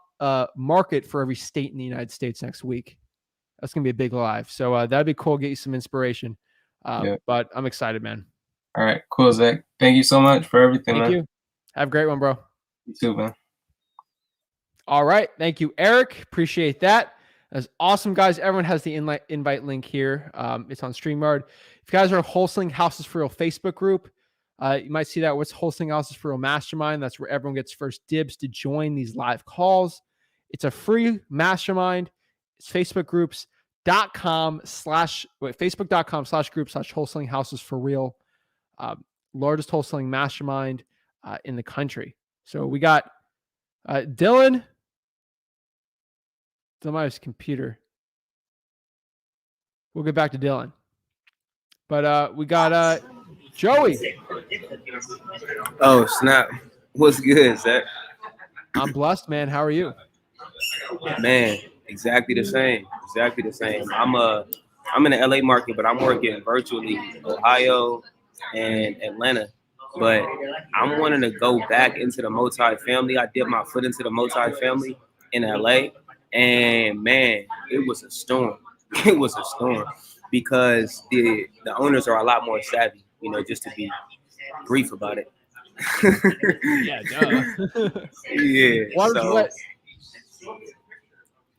S1: market for every state in the United States next week. That's gonna be a big live. So that'd be cool. Get you some inspiration. But I'm excited, man.
S3: All right, cool, Zach. Thank you so much for everything, man.
S1: Thank you. Have a great one, bro.
S3: You too, man.
S1: All right. Thank you, Eric. Appreciate that. That's awesome, guys. Everyone has the invite link here. It's on StreamYard. If you guys are a Wholesaling Houses for Real Facebook group, you might see that what's Wholesaling Houses for Real Mastermind. That's where everyone gets first dibs to join these live calls. It's a free mastermind. It's facebook.com/group/wholesaling houses for real. Largest wholesaling mastermind in the country. So we got Dylan. Somebody's computer. We'll get back to Dylan. But we got Joey.
S4: Oh, snap. What's good, Zach?
S1: I'm blessed, man. How are you?
S4: Man, exactly the same. Exactly the same. I'm in the LA market, but I'm working virtually Ohio and Atlanta. But I'm wanting to go back into the multifamily. I dipped my foot into the multifamily in LA. And man, it was a storm. It was a storm because the owners are a lot more savvy, you know, just to be brief about it.
S1: Yeah, duh.
S4: Yeah.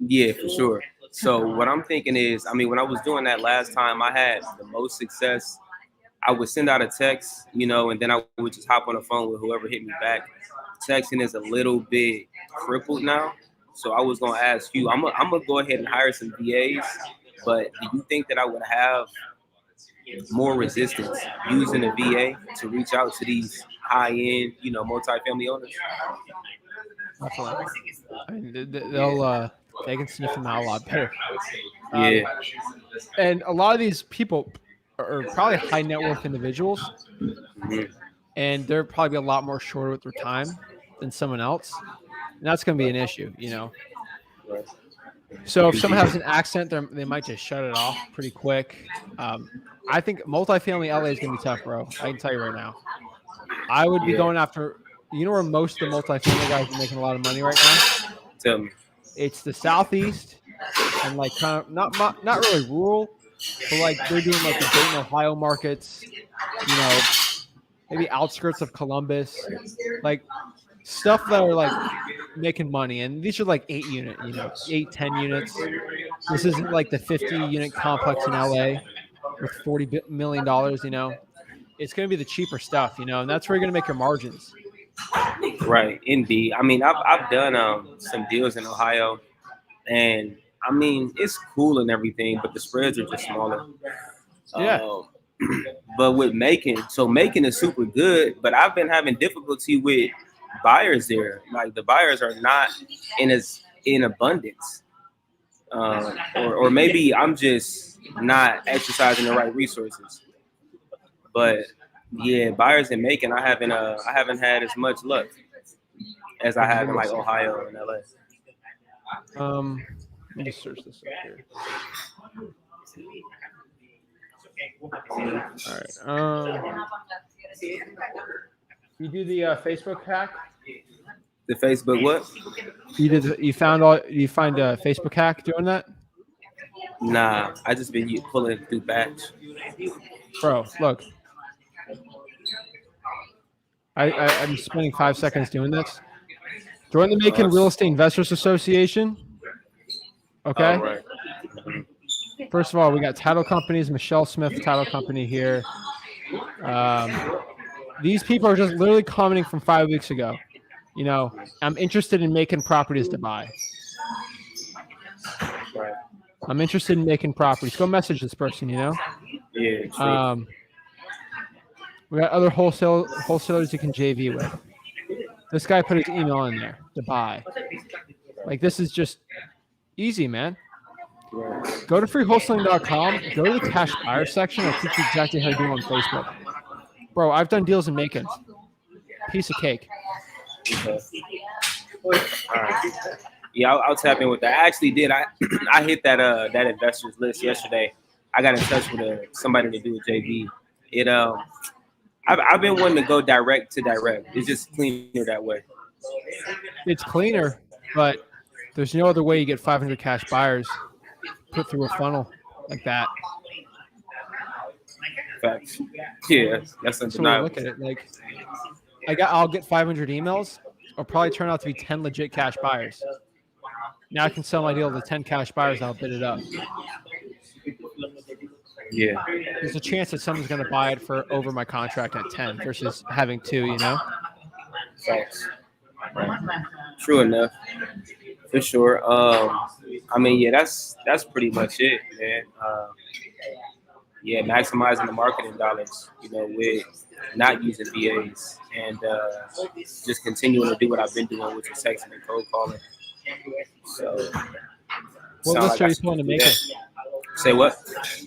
S4: Yeah, for sure. So what I'm thinking is, I mean, when I was doing that last time, I had the most success. I would send out a text, you know, and then I would just hop on the phone with whoever hit me back. Texting is a little bit crippled now. So I was gonna ask you, I'm gonna go ahead and hire some VAs, but do you think that I would have more resistance using a VA to reach out to these high-end, you know, multifamily owners?
S1: I mean, they can sniff them out a lot better.
S4: Yeah.
S1: And a lot of these people are probably high net worth individuals, and they're probably a lot more shorter with their time than someone else. And that's going to be an issue, you know. So if someone has an accent, they might just shut it off pretty quick. I think multifamily LA is going to be tough, bro. I can tell you right now. I would be going after, you know, where most of the multifamily guys are making a lot of money right now?
S4: Tell me.
S1: It's the Southeast and like kind of not really rural, but like they're doing like the Dayton, Ohio markets, you know, maybe outskirts of Columbus, like stuff that are like making money. And these are like 8 unit, you know, 8, 10 units. This isn't like the 50-unit complex in LA with $40 million. It's going to be the cheaper stuff, and that's where you're going to make your margins.
S4: Right, indeed. I mean, I've done some deals in Ohio, and I mean it's cool and everything, but the spreads are just smaller.
S1: Yeah.
S4: But with Macon, so Macon is super good, but I've been having difficulty with buyers there. Like the buyers are not in abundance, or maybe I'm just not exercising the right resources. But yeah, buyers in Macon, I haven't had as much luck as I have in like Ohio and LA.
S1: Let me just search this up here. All right. You do the Facebook hack?
S4: The Facebook what?
S1: You find a Facebook hack doing that?
S4: Nah, I just been pulling through batch.
S1: Bro, look. I'm spending 5 seconds doing this. Join the Macon Real Estate Investors Association. Okay.
S4: Right.
S1: First of all, we got title companies, Michelle Smith Title Company here. These people are just literally commenting from 5 weeks ago. I'm interested in making properties to buy.
S4: Right.
S1: I'm interested in making properties. Go message this person,
S4: Yeah. True.
S1: We got other wholesalers you can JV with. This guy put his email in there to buy. Like, this is just easy, man.
S4: Right.
S1: Go to freewholesaling.com. Go to the cash buyer section. I'll teach you exactly how to do it on Facebook. Bro, I've done deals in Macon. Piece of cake.
S4: Okay. All right. Yeah, I'll tap in with that. I actually did. I hit that investors list yesterday. I got in touch with somebody to do a JV. I've been wanting to go direct to direct. It's just cleaner that way.
S1: It's cleaner, but there's no other way you get 500 cash buyers put through a funnel like that.
S4: Facts. Yeah, that's undeniable.
S1: So look at it. Like, I'll get 500 emails. It'll probably turn out to be 10 legit cash buyers. Now I can sell my deal to 10 cash buyers. And I'll bid it up.
S4: Yeah.
S1: There's a chance that someone's going to buy it for over my contract at 10 versus having 2,
S4: Facts. Right. True enough. For sure. I mean, yeah, that's pretty much it, man. Yeah, maximizing the marketing dollars, with not using VAs and just continuing to do what I've been doing, which is texting and cold calling. So,
S1: what list are you pulling in Macon?
S4: Say what?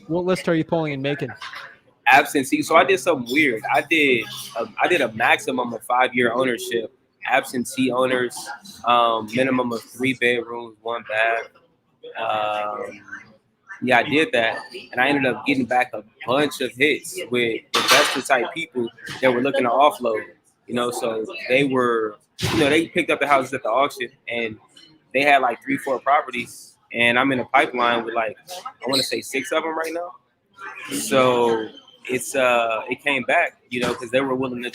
S1: What list are you pulling in Macon?
S4: Absentee. So I did something weird. I did a maximum of 5-year ownership. Absentee owners, minimum of 3 bedrooms, 1 bath. Yeah, I did that, and I ended up getting back a bunch of hits with investor type people that were looking to offload. So they were, they picked up the houses at the auction, and they had like 3-4 properties, and I'm in a pipeline with like, I want to say 6 of them right now. So it came back, because they were willing to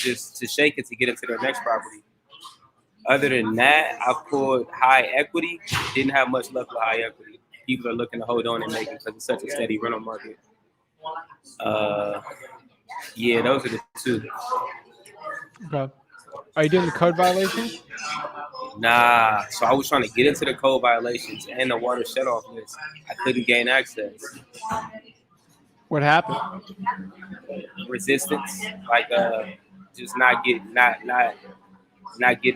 S4: shake it to get into their next property. Other than that, I pulled high equity. Didn't have much luck with high equity. People are looking to hold on and make it because it's such a steady rental market. Yeah, those are the 2.
S1: Okay. Are you doing the code violations?
S4: Nah. So I was trying to get into the code violations and the water shutoff list. I couldn't gain access.
S1: What happened?
S4: Resistance, like just not getting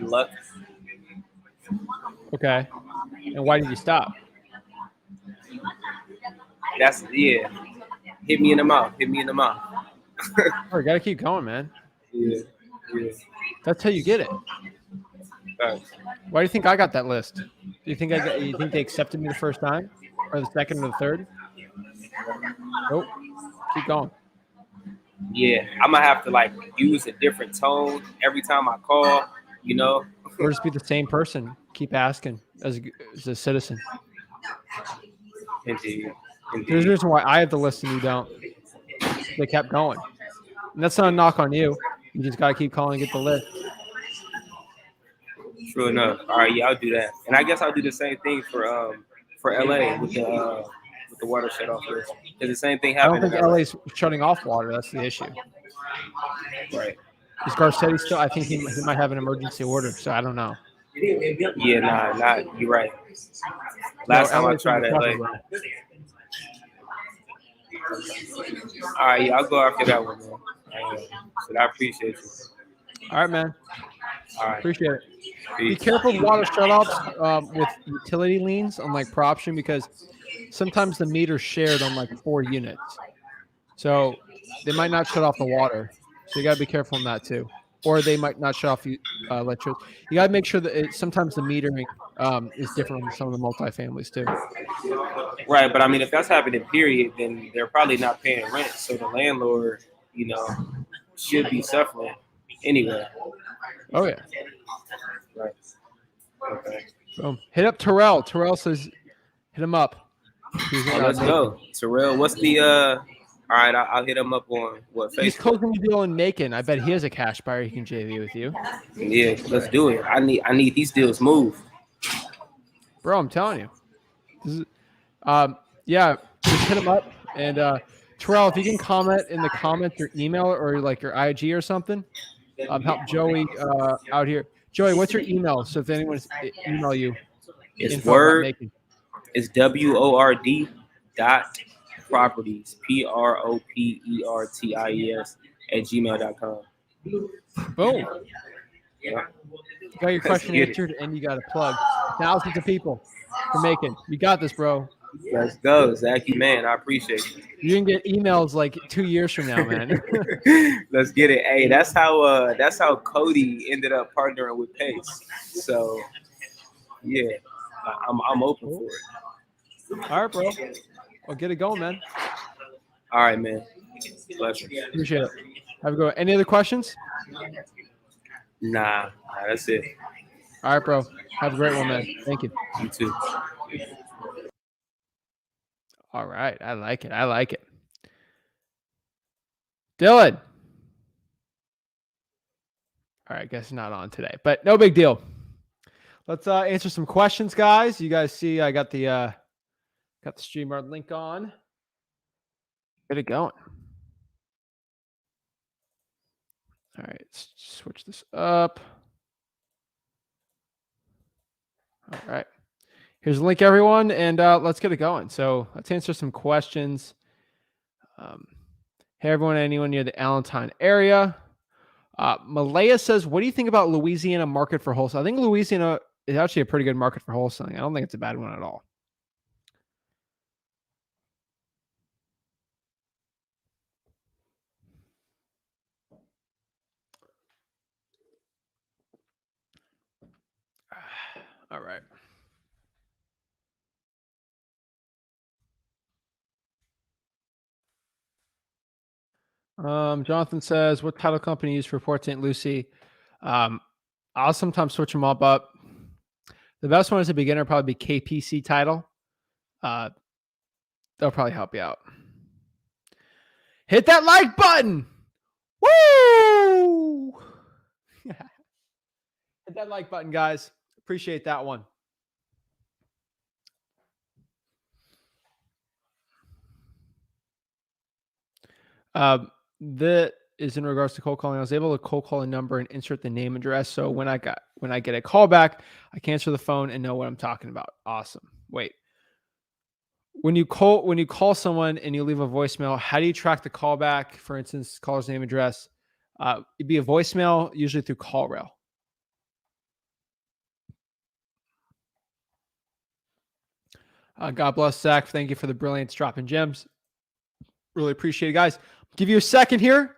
S4: luck.
S1: Okay. And why did you stop?
S4: Hit me in the mouth.
S1: Oh, you gotta keep going, man.
S4: Yeah.
S1: That's how you get it. Why do you think I got that list? Do you think they accepted me the first time, or the second, or the third? Nope. Keep going.
S4: Yeah, I'm gonna have to use a different tone every time I call.
S1: Or just be the same person. Keep asking as a citizen.
S4: Indeed.
S1: There's a reason why I have the list and you don't. They kept going. And that's not a knock on you. You just got to keep calling and get the list.
S4: True enough. All right, yeah, I'll do that. And I guess I'll do the same thing for for LA with the water shut off list. Because the same thing
S1: I don't
S4: happened
S1: think
S4: in LA.
S1: LA's shutting off water. That's the issue.
S4: Right.
S1: Is Garcetti still? I think he might have an emergency order, so I don't know.
S4: Yeah, not you're right.
S1: No,
S4: Last time I
S1: LA's in
S4: tried
S1: recovery,
S4: LA.
S1: bro.
S4: All right, yeah, I'll go after that one, man. But I appreciate you.
S1: All right, man.
S4: All right.
S1: Appreciate it. Be
S4: Peace.
S1: careful with water shutoffs with utility liens on like PropStream because sometimes the meter's shared on like 4 units. So they might not shut off the water. So you got to be careful on that too. Or they might not shut off electricity. You got to make sure that sometimes the metering is different on some of the multifamilies too.
S4: Right, but I mean, if that's happening, period, then they're probably not paying rent. So the landlord, should be suffering anyway.
S1: Oh, yeah.
S4: Right. Okay.
S1: Boom. Hit up Terrell. Terrell says, hit him up. He's in,
S4: Let's go. Terrell, what's the all right, I'll hit him up on what Facebook.
S1: He's closing the deal in Macon. I bet he has a cash buyer he can JV with you.
S4: Yeah, let's do it. I need these deals moved.
S1: Bro, I'm telling you. This is, yeah, just hit him up. And Terrell, if you can comment in the comments or email or like your IG or something, help Joey out here. Joey, what's your email? So if anyone's email you,
S4: It's word. It's WORD dot properties PROPERTIES @gmail.com.
S1: Boom.
S4: Yeah.
S1: You got your question answered and you got a plug. Thousands of people for Macon. You got this, bro.
S4: Let's go, Zachy, man. I appreciate you.
S1: You can get emails like 2 years from now, man.
S4: Let's get it. Hey, that's how Cody ended up partnering with Pace. So yeah, I'm open for it.
S1: All right, bro. Well, get it going, man.
S4: All right, man. Pleasure.
S1: Appreciate it. Have a good one. Any other questions?
S4: Nah, that's it.
S1: All right, bro. Have a great one, man. Thank you.
S4: You too.
S1: All right. I like it. I like it. Dylan. All right. I guess not on today, but no big deal. Let's answer some questions, guys. You guys see I got the StreamYard link on. Get it going. All right. Let's switch this up. All right. Here's the link, everyone, and let's get it going. So let's answer some questions. Hey, everyone, anyone near the Allentown area? Malaya says, what do you think about Louisiana market for wholesale? I think Louisiana is actually a pretty good market for wholesaling. I don't think it's a bad one at all. All right. Jonathan says, what title company you use for Port St. Lucie? I'll sometimes switch them up. The best one as a beginner would probably be KPC title. They'll probably help you out. Hit that like button. Woo! Hit that like button, guys. Appreciate that one. That is in regards to cold calling. I was able to cold call a number and insert the name and address. So when I get a call back, I can answer the phone and know what I'm talking about. Awesome. Wait. When you call someone and you leave a voicemail, how do you track the callback? For instance, caller's name, address. It'd be a voicemail, usually through CallRail. God bless, Zach. Thank you for the brilliance, dropping gems. Really appreciate it, guys. Give you a second here.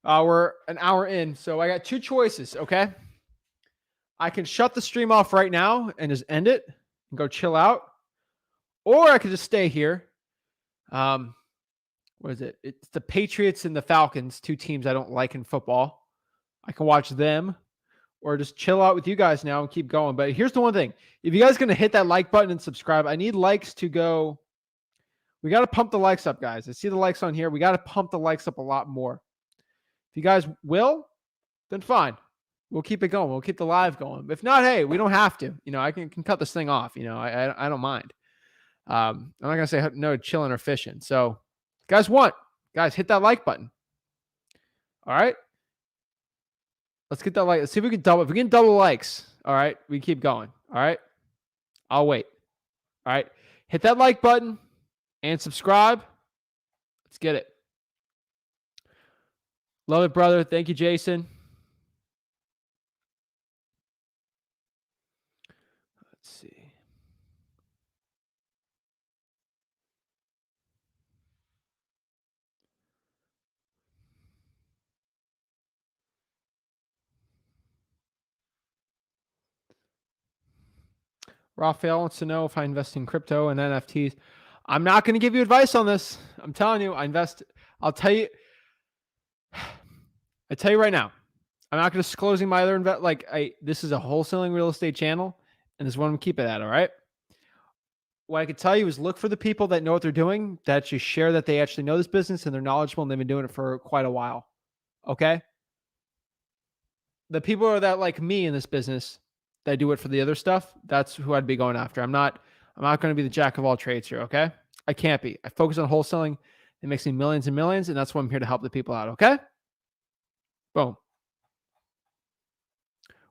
S1: We're an hour in, so I got 2 choices, okay? I can shut the stream off right now and just end it and go chill out. Or I could just stay here. What is it? It's the Patriots and the Falcons, 2 teams I don't like in football. I can watch them or just chill out with you guys now and keep going. But here's the one thing. If you guys are going to hit that like button and subscribe, I need likes to go. We got to pump the likes up, guys. I see the likes on here. We got to pump the likes up a lot more. If you guys will, then fine. We'll keep it going. We'll keep the live going. If not, hey, we don't have to. I can cut this thing off. I don't mind. I'm not going to say no to chilling or fishing. So guys, hit that like button. All right. Let's get that like. Let's see if we can double. If we can double likes, all right, we keep going. All right. I'll wait. All right. Hit that like button and subscribe. Let's get it. Love it, brother. Thank you, Jason. Let's see. Raphael wants to know if I invest in crypto and NFTs. I'm not going to give you advice on this. I'm telling you, I'll tell you. I tell you right now, I'm not going to disclosing my other this is a wholesaling real estate channel, and this is what I'm going to keep it at. All right. What I could tell you is look for the people that know what they're doing, that actually share that they actually know this business and they're knowledgeable and they've been doing it for quite a while. Okay. The people are that like me in this business that do it for the other stuff. That's who I'd be going after. I'm not going to be the jack of all trades here. Okay. I can't be. I focus on wholesaling. It makes me millions and millions. And that's why I'm here to help the people out. Okay. Boom.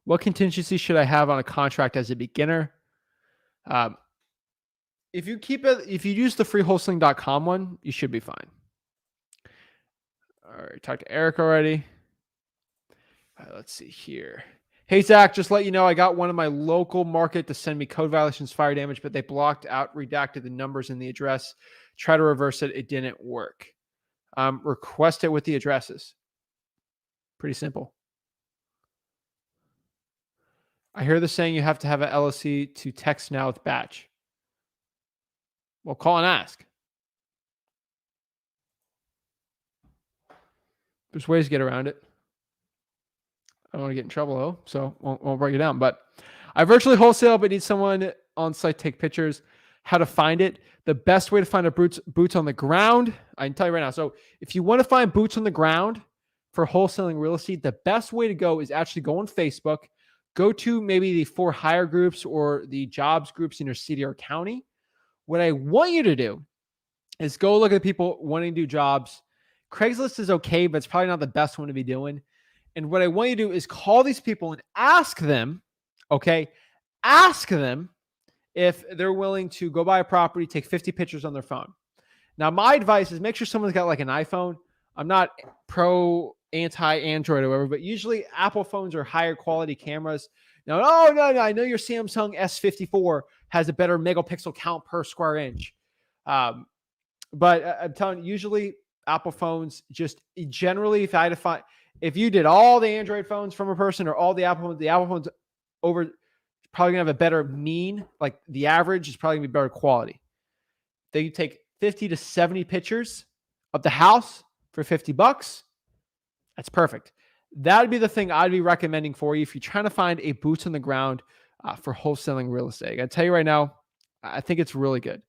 S1: What contingency should I have on a contract as a beginner? If you use the freewholesaling.com one, you should be fine. All right. Talked to Eric already. All right, let's see here. Hey, Zach, just let you know, I got one of my local market to send me code violations, fire damage, but they blocked out, redacted the numbers and the address. Try to reverse it. It didn't work. Request it with the addresses. Pretty simple. I hear the saying you have to have an LLC to text now with batch. Well, call and ask. There's ways to get around it. I don't want to get in trouble though, so won't break it down. But I virtually wholesale, but need someone on site to take pictures. How to find it? The best way to find a boots on the ground, I can tell you right now. So if you want to find boots on the ground for wholesaling real estate, the best way to go is actually go on Facebook. Go to maybe the for hire groups or the jobs groups in your city or county. What I want you to do is go look at people wanting to do jobs. Craigslist is okay, but it's probably not the best one to be doing. And what I want you to do is call these people and ask them, okay? Ask them if they're willing to go buy a property, take 50 pictures on their phone. Now, my advice is make sure someone's got like an iPhone. I'm not anti-Android or whatever, but usually Apple phones are higher quality cameras. Now, no, I know your Samsung S54 has a better megapixel count per square inch. But I'm telling you, usually Apple phones just generally, if you did all the Android phones from a person or all the Apple phones over, probably gonna have a better mean. Like the average is probably gonna be better quality. Then you take 50 to 70 pictures of the house for $50. That's perfect. That'd be the thing I'd be recommending for you if you're trying to find a boots on the ground for wholesaling real estate. I gotta tell you right now, I think it's really good.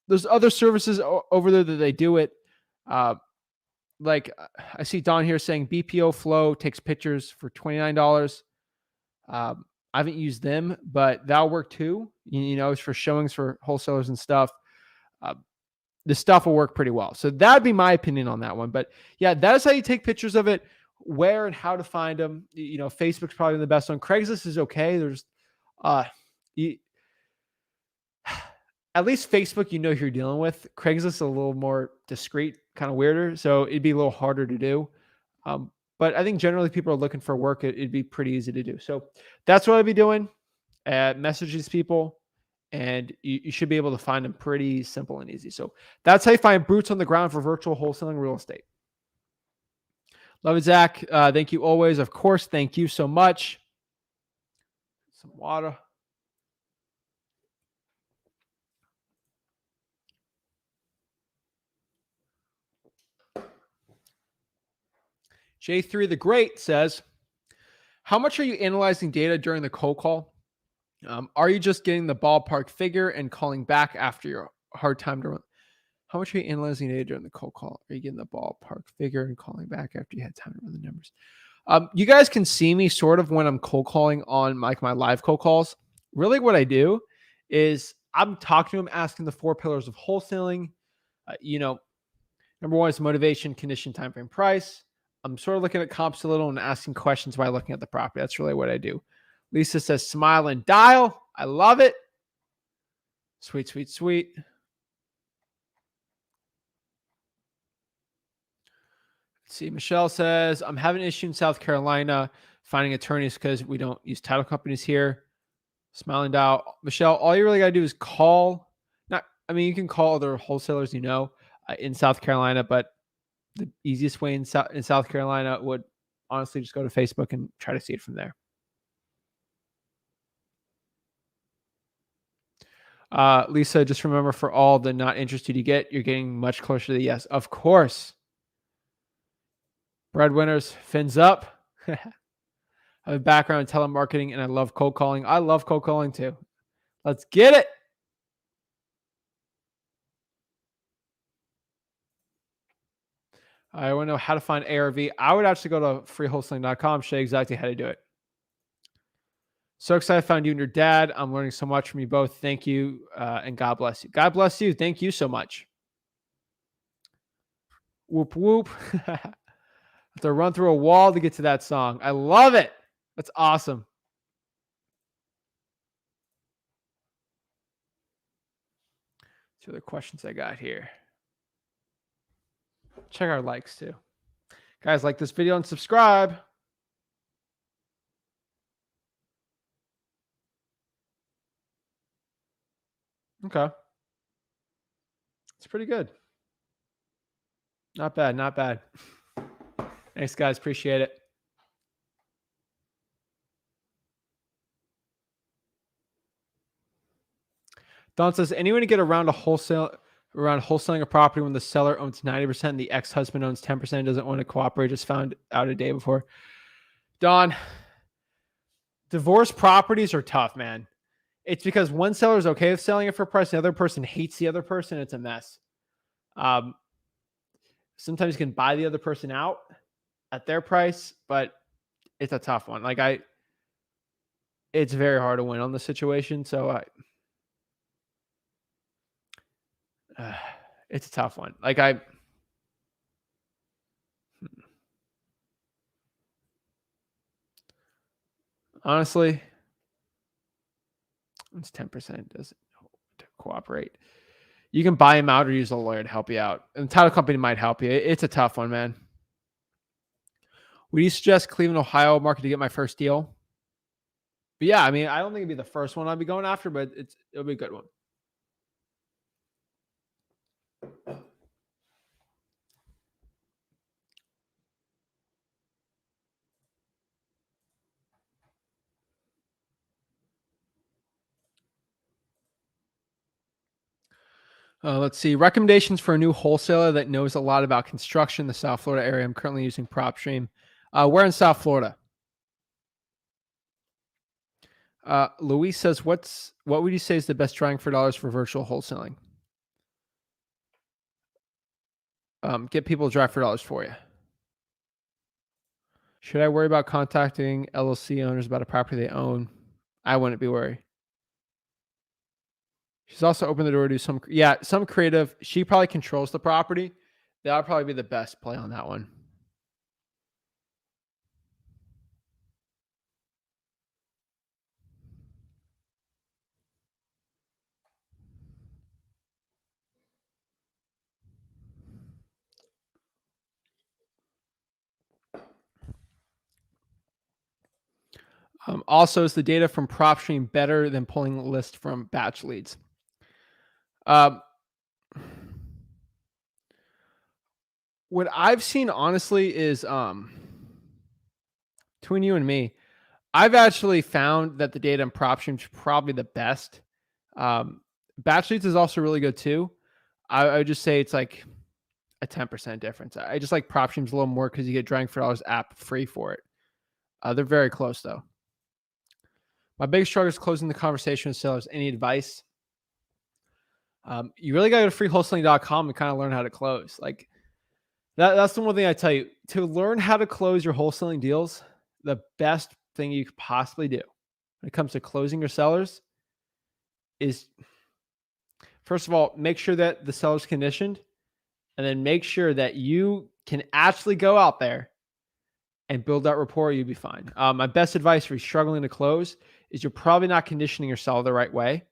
S1: There's other services over there that they do it. Like I see Don here saying BPO Flow takes pictures for $29. I haven't used them, but that'll work too. You know, it's for showings for wholesalers and stuff. The stuff will work pretty well. So that'd be my opinion on that one. But yeah, that's how you take pictures of it, where and how to find them. You know, Facebook's probably the best one. Craigslist is okay. There's at least Facebook, you know who you're dealing with. Craigslist is a little more discreet, kind of weirder. So it'd be a little harder to do. But I think generally people are looking for work. It'd be pretty easy to do. So that's what I'd be doing. Message these people, and you should be able to find them pretty simple and easy. So that's how you find boots on the ground for virtual wholesaling real estate. Love it, Zach. Thank you always. Of course, thank you so much. Some water. J3 the Great says, how much are you analyzing data during the cold call? Are you just getting the ballpark figure and calling back after your hard time to run? How much are you analyzing data during the cold call? Are you getting the ballpark figure and calling back after you had time to run the numbers? You guys can see me sort of when I'm cold calling on like my live cold calls. Really what I do is I'm talking to him, asking the 4 pillars of wholesaling. Number 1 is motivation, condition, time frame, price. I'm sort of looking at comps a little and asking questions while looking at the property. That's really what I do. Lisa says, smile and dial. I love it. Sweet, sweet, sweet. Let's see. Michelle says, I'm having an issue in South Carolina finding attorneys because we don't use title companies here. Smiling dial. Michelle, all you really got to do is call. You can call other wholesalers in South Carolina, but the easiest way in South Carolina would honestly just go to Facebook and try to see it from there. Lisa, just remember, for all the not interested you get, you're getting much closer to the yes. Of course. Breadwinners, fins up. I have a background in telemarketing and I love cold calling. I love cold calling too. Let's get it. I want to know how to find ARV. I would actually go to freewholesaling.com, show you exactly how to do it. So excited I found you and your dad. I'm learning so much from you both. Thank you, and God bless you. God bless you. Thank you so much. Whoop, whoop. I have to run through a wall to get to that song. I love it. That's awesome. Two other questions I got here. Check our likes too. Guys, like this video and subscribe. Okay. It's pretty good. Not bad, not bad. Thanks, guys. Appreciate it. Don says, anyone to get around wholesaling a property when the seller owns 90% and the ex-husband owns 10% and doesn't want to cooperate, just found out a day before. Don, divorce properties are tough, man. It's because one seller is okay with selling it for a price, the other person hates the other person. It's a mess. Sometimes you can buy the other person out at their price, but it's a tough one. It's very hard to win on the situation. So it's a tough one. Honestly, it's 10% doesn't cooperate. You can buy him out or use a lawyer to help you out. And the title company might help you. It's a tough one, man. Would you suggest Cleveland, Ohio market to get my first deal? But yeah, I don't think it'd be the first one I'd be going after, but it'll be a good one. Let's see. Recommendations for a new wholesaler that knows a lot about construction in the South Florida area. I'm currently using PropStream. We're in South Florida. Luis says, what would you say is the best drawing for dollars for virtual wholesaling? Get people to drive for dollars for you. Should I worry about contacting LLC owners about a property they own? I wouldn't be worried. She's also opened the door to do some creative. She probably controls the property. That would probably be the best play on that one. Also, is the data from PropStream better than pulling a list from batch leads? What I've seen, honestly, is between you and me, I've actually found that the data in PropStream is probably the best. Batch leads is also really good too. I would just say it's like a 10% difference. I just like PropStream's a little more because you get drawing for dollars app free for it. They're very close though. My biggest struggle is closing the conversation with sellers. Any advice? You really got to go to freewholesaling.com and kind of learn how to close. That's the one thing I tell you. To learn how to close your wholesaling deals, the best thing you could possibly do when it comes to closing your sellers is First of all, make sure that the seller's conditioned, and then make sure that you can actually go out there and build that rapport. You'll be fine. My best advice for you struggling to close is you're probably not conditioning your seller the right way.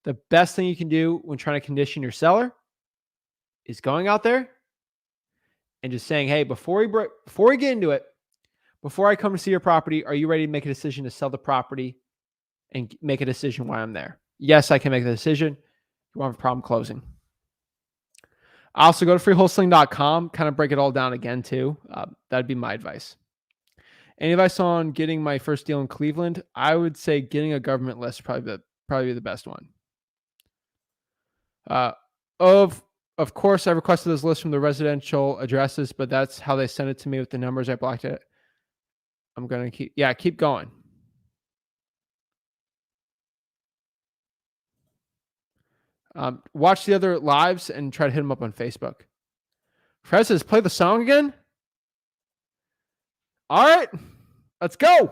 S1: The best thing you can do when trying to condition your seller is going out there and just saying, hey, before we get into it, before I come to see your property, are you ready to make a decision to sell the property and make a decision while I'm there? Yes, I can make the decision. You won't have a problem closing. I also go to freewholesaling.com, kind of break it all down again too. That'd be my advice. Any advice on getting my first deal in Cleveland? I would say getting a government list probably the best one. Of course, I requested this list from the residential addresses, but that's how they sent it to me with the numbers. I blocked it. I'm gonna keep going. Watch the other lives and try to hit them up on Facebook. Fred says, play the song again. All right, let's go.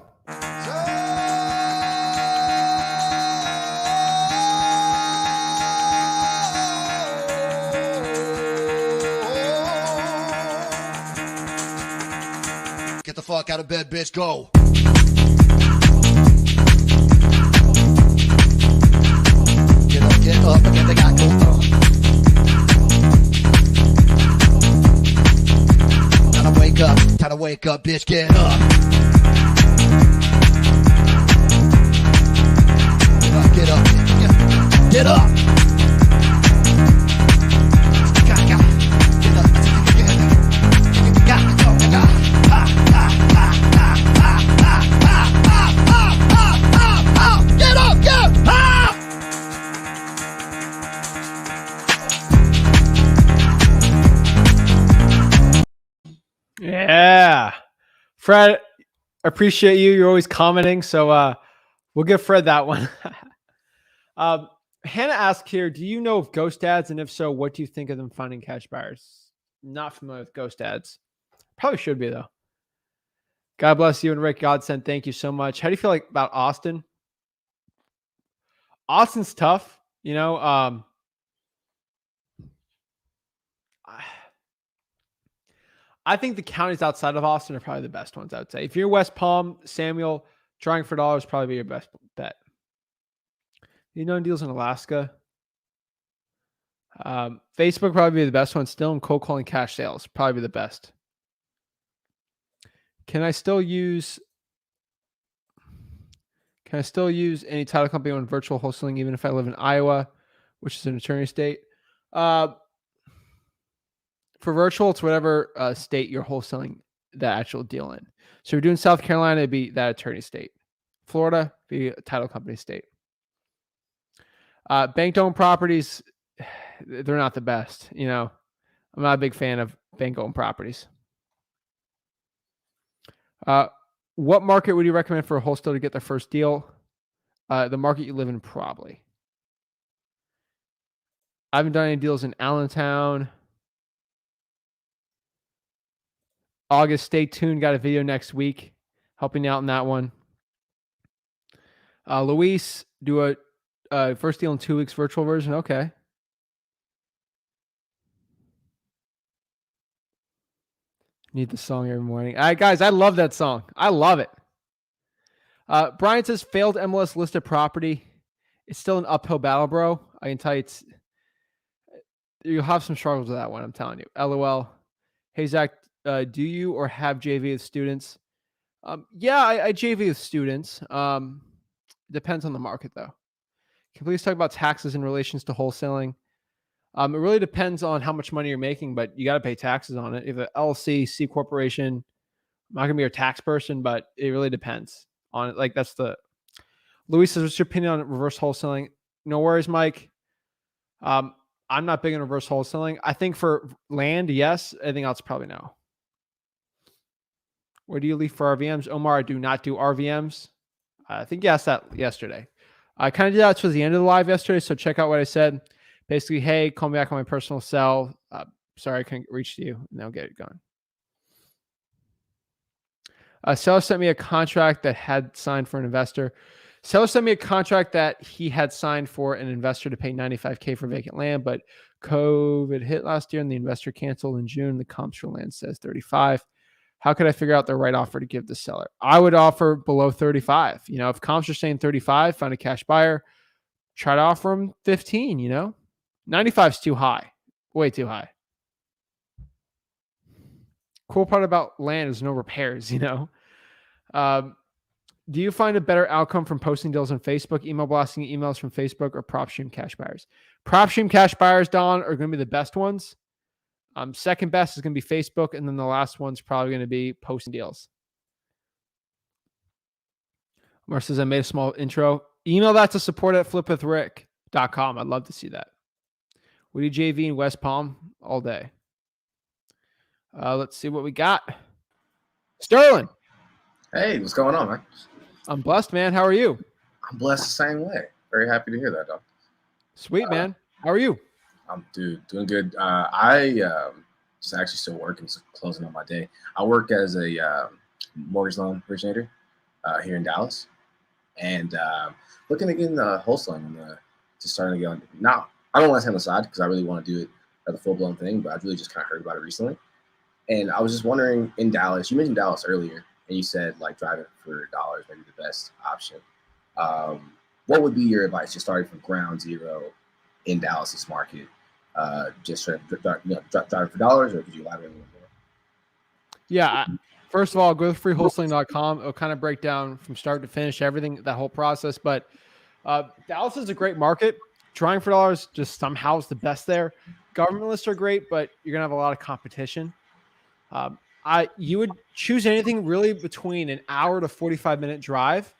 S2: Get the fuck out of bed, bitch, go. Get up and get the guy go on. Time to wake up, bitch, get up. Get up, get up.
S1: Yeah. Fred, appreciate you. You're always commenting. So we'll give Fred that one. Hannah asked here, do you know of ghost ads? And if so, what do you think of them finding cash buyers? Not familiar with ghost ads. Probably should be, though. God bless you and Rick Godsend. Thank you so much. How do you feel about Austin? Austin's tough. You know, I think the counties outside of Austin are probably the best ones, I would say. If you're West Palm, Samuel, trying for dollars probably be your best bet. You know, deals in Alaska. Facebook probably be the best one still, and cold calling cash sales probably be the best. Can I still use any title company on virtual wholesaling even if I live in Iowa, which is an attorney state? For virtual, it's whatever state you're wholesaling the actual deal in. So if you're doing South Carolina, it'd be that attorney state. Florida, be a title company state. Bank-owned properties, they're not the best. You know, I'm not a big fan of bank-owned properties. What market would you recommend for a wholesaler to get their first deal? The market you live in, probably. I haven't done any deals in Allentown. August, stay tuned. Got a video next week helping out in that one. Luis, do a first deal in 2 weeks virtual version. Okay. Need the song every morning. All right, guys, I love that song. I love it. Brian says, failed MLS listed property. It's still an uphill battle, bro. I can tell you you'll have some struggles with that one, I'm telling you. LOL. Hey, Zach, do you or have JV with students? Yeah, I JV with students. Depends on the market, though. Can you please talk about taxes in relations to wholesaling? It really depends on how much money you're making, but you got to pay taxes on it. If an LLC, C corporation, I'm not going to be your tax person, but it really depends on it. Like that's the Luis says, what's your opinion on reverse wholesaling? No worries, Mike. I'm not big on reverse wholesaling. I think for land, yes. Anything else, probably no. Where do you leave for RVMs? Omar, I do not do RVMs. I think you asked that yesterday. I kind of did that towards the end of the live yesterday, so check out what I said. Basically, hey, call me back on my personal cell. Sorry, I couldn't reach you. And I'll get it going. A seller sent me a contract that had signed for an investor. Seller sent me a contract that he had signed for an investor to pay $95K for vacant land, but COVID hit last year and the investor canceled in June. The comps for land says 35. How could I figure out the right offer to give the seller? I would offer below 35. You know, if comps are saying 35, find a cash buyer, try to offer them 15, you know? 95 is too high. Way too high. Cool part about land is no repairs, you know? Do you find a better outcome from posting deals on Facebook, email blasting emails from Facebook, or PropStream cash buyers? PropStream cash buyers, Don, are going to be the best ones. Second best is going to be Facebook, and then the last one's probably going to be posting deals. Mar says, I made a small intro. Email that to support@flipwithrick.com. I'd love to see that. We do JV in West Palm all day. Let's see what we got. Sterling.
S5: Hey, what's going on, man?
S1: I'm blessed, man. How are you?
S5: I'm blessed the same way. Very happy to hear that, dog.
S1: Sweet, man. How are you?
S5: I'm doing good. I just actually still working, so closing on my day. I work as a mortgage loan originator here in Dallas, and looking to get into wholesaling and just starting to get on. Now, I don't want to say on the side because I really want to do it as a full blown thing, but I've really just kind of heard about it recently. And I was just wondering, in Dallas, you mentioned Dallas earlier, and you said like driving for dollars maybe the best option. What would be your advice, just starting from ground zero in Dallas's market? Just driving for dollars, or could you elaborate a little more?
S1: Yeah. First of all, go to freewholesaling.com. It'll kind of break down from start to finish everything, that whole process. But Dallas is a great market. Trying for dollars just somehow is the best there. Government lists are great, but you're gonna have a lot of competition. You would choose anything really between an hour to 45-minute drive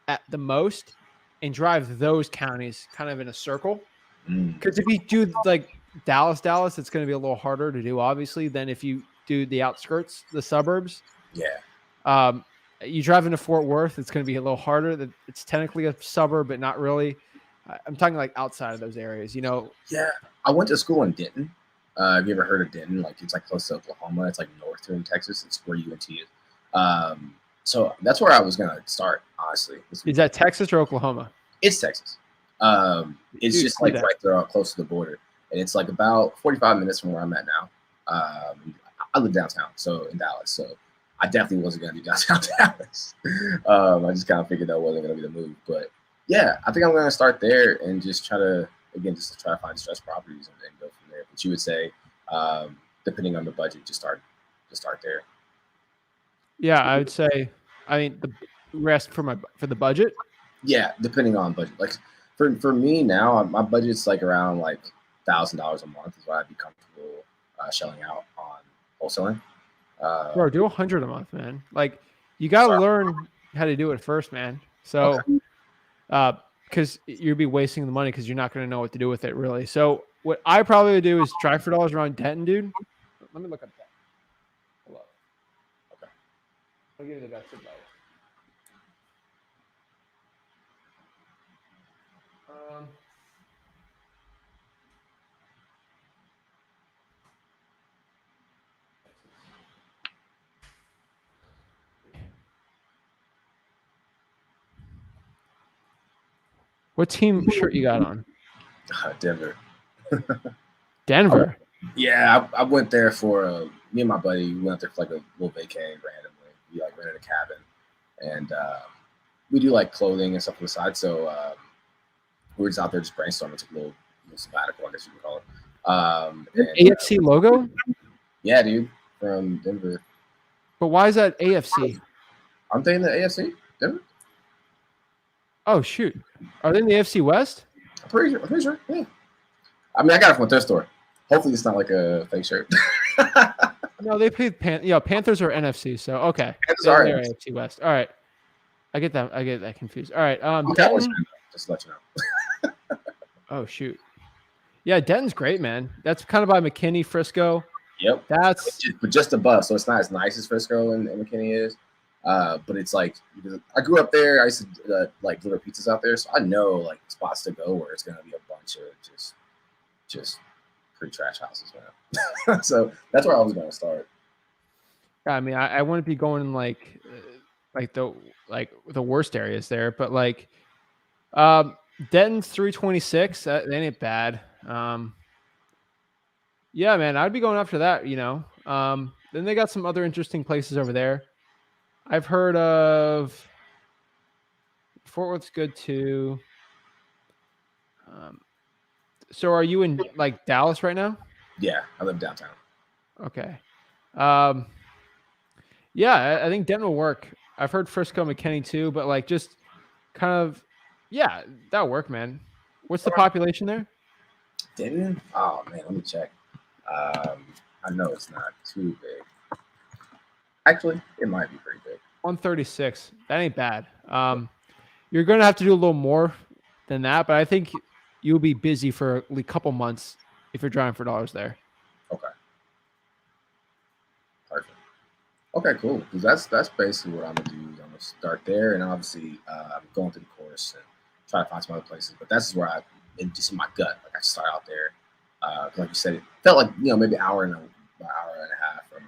S1: at the most, and drive those counties kind of in a circle. Because if you do like Dallas, it's going to be a little harder to do, obviously, than if you do the outskirts, the suburbs.
S5: Yeah.
S1: You drive into Fort Worth, it's going to be a little harder. It's technically a suburb, but not really. I'm talking like outside of those areas, you know.
S5: Yeah. I went to school in Denton. Have you ever heard of Denton? Like, it's like close to Oklahoma. It's like northern Texas. It's where UNT is. So that's where I was gonna start, honestly.
S1: Is that Texas or Oklahoma?
S5: It's Texas. It's just like right there close to the border, and it's like about 45 minutes from where I'm at now. I live downtown, so in Dallas. So I definitely wasn't gonna do downtown Dallas. I just kind of figured that wasn't gonna be the move. But yeah, I think I'm gonna start there and just try to find distressed properties and go from there. But you would say, depending on the budget, just start there.
S1: Yeah, I would say. I mean, the rest for the budget.
S5: Yeah, depending on budget. Like for me now, my budget's like around like $1,000 a month is what I'd be comfortable shelling out on wholesaling.
S1: Bro, do 100 a month, man. Like, you gotta learn how to do it first, man. So, because you'll be wasting the money because you're not gonna know what to do with it, really. So, what I probably would do is drive for dollars around Denton, dude. Let me look up that. Hold up. Okay. I'll give you the best advice. What team shirt you got on?
S5: Denver.
S1: Denver.
S5: Yeah, I went there for me and my buddy. We went there for like a little vacay randomly. We like rented a cabin, and we do like clothing and stuff on the side. So we were just out there just brainstorming. Took a little sabbatical, I guess you can call it.
S1: AFC logo?
S5: Yeah, dude, from Denver.
S1: But why is that AFC?
S5: Aren't they in the AFC? Denver?
S1: Oh shoot, are they in the AFC West?
S5: I'm pretty sure. Yeah. I mean, I got it from a thrift store. Hopefully, it's not like a fake shirt.
S1: No, they played Panthers are NFC. So okay,
S5: they're
S1: AFC West. All right, I get that confused. All right,
S5: Denton, just to let you know.
S1: Oh shoot, yeah, Denton's great, man. That's kind of by McKinney, Frisco.
S5: Yep,
S1: that's
S5: just above, so it's not as nice as Frisco and McKinney is. But it's like I grew up there. I used to like deliver pizzas out there, so I know like spots to go where it's gonna be a bunch of just pretty trash houses, man. So that's where I was gonna start.
S1: I mean, I wouldn't be going like the worst areas there, but like Denton's 326. That ain't bad. Yeah, man, I'd be going after that, you know. Then they got some other interesting places over there. I've heard of Fort Worth's good too. So are you in like Dallas right now?
S5: Yeah, I live downtown.
S1: Okay. Yeah, I think Denton will work. I've heard Frisco, McKinney too, but like just kind of, yeah, that'll work, man. What's the population there?
S5: Denton? Oh man, let me check. I know it's not too big. Actually, it might be pretty big.
S1: 136. That ain't bad. You're going to have to do a little more than that, but I think you'll be busy for a couple months if you're driving for dollars there.
S5: Okay. Perfect. Okay, cool. Because that's basically what I'm gonna do. I'm gonna start there, and obviously I'm going through the course and try to find some other places. But that's where just in my gut, like I start out there. Like you said, it felt like maybe an hour and a half from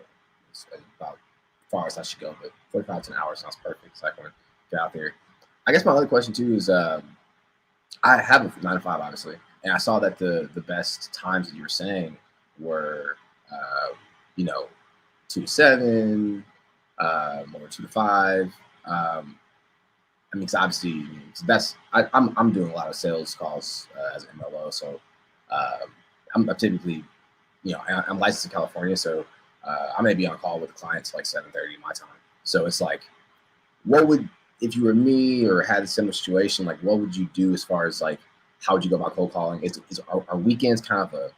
S5: about as far as I should go. But 45 to an hour sounds perfect. So I want to get out there. I guess my other question too is I have a 9 to 5 obviously, and I saw that the best times that you were saying were 2 to 7, or 2 to 5. I mean, because obviously I'm doing a lot of sales calls as an MLO, so I'm typically, I'm licensed in California, so I may be on call with clients like 7:30 my time. So it's like, if you were me or had a similar situation, like what would you do as far as like how would you go about cold calling? Are weekends kind of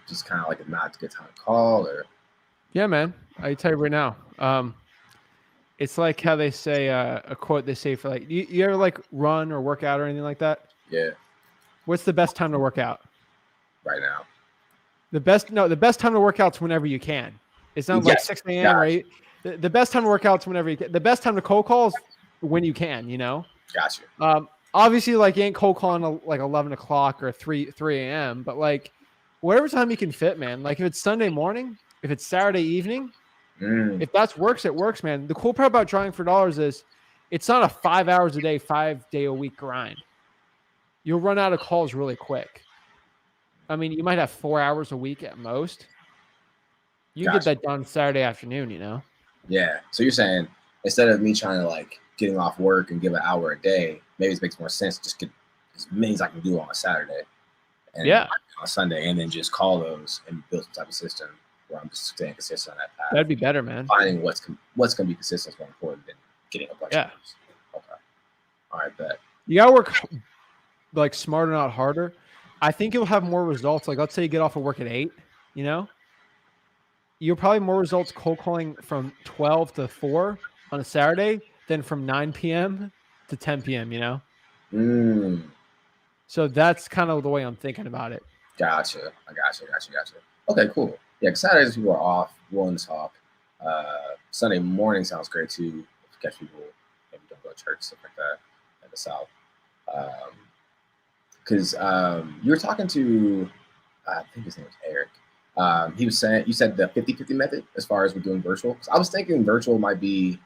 S5: just kind of like a not good time to call, or?
S1: Yeah, man. I tell you right now. It's like how they say a quote they say for like you ever like run or work out or anything like that?
S5: Yeah.
S1: What's the best time to work out?
S5: Right now.
S1: The best time to work out is whenever you can. It's not like 6 a.m.
S5: Gotcha.
S1: Right? The best time to work out is whenever you can. The best time to cold call is when you can,
S5: Gotcha.
S1: Obviously, like you ain't cold calling like 11 o'clock or 3 a.m. But like whatever time you can fit, man. Like if it's Sunday morning, if it's Saturday evening, if that works, it works, man. The cool part about driving for dollars is it's not a 5 hours a day, 5 day a week grind. You'll run out of calls really quick. I mean, you might have 4 hours a week at most. You
S5: Gotcha.
S1: get that done Saturday afternoon,
S5: Yeah. So you're saying instead of me trying to like getting off work and give an hour a day, maybe it makes more sense to just get as many as I can do on a Saturday and on a Sunday, and then just call those and build some type of system where I'm just staying consistent on that path.
S1: That'd be better, man.
S5: Finding what's going to be consistent is more important than getting a bunch of things. Okay. All right, bet.
S1: You gotta work like smarter, not harder. I think you'll have more results. Like let's say you get off of work at 8, you'll probably more results cold calling from 12 to 4 on a Saturday than from 9 p.m. to 10 p.m., So that's kind of the way I'm thinking about it.
S5: Gotcha. I gotcha. Okay, cool. Yeah, because Saturdays people are off, willing to talk. Sunday morning sounds great too. If you catch people maybe don't go to church, stuff like that in the South. Because you were talking to, I think his name was Eric. He was saying, you said the 50-50 method as far as we're doing virtual. Because I was thinking virtual might be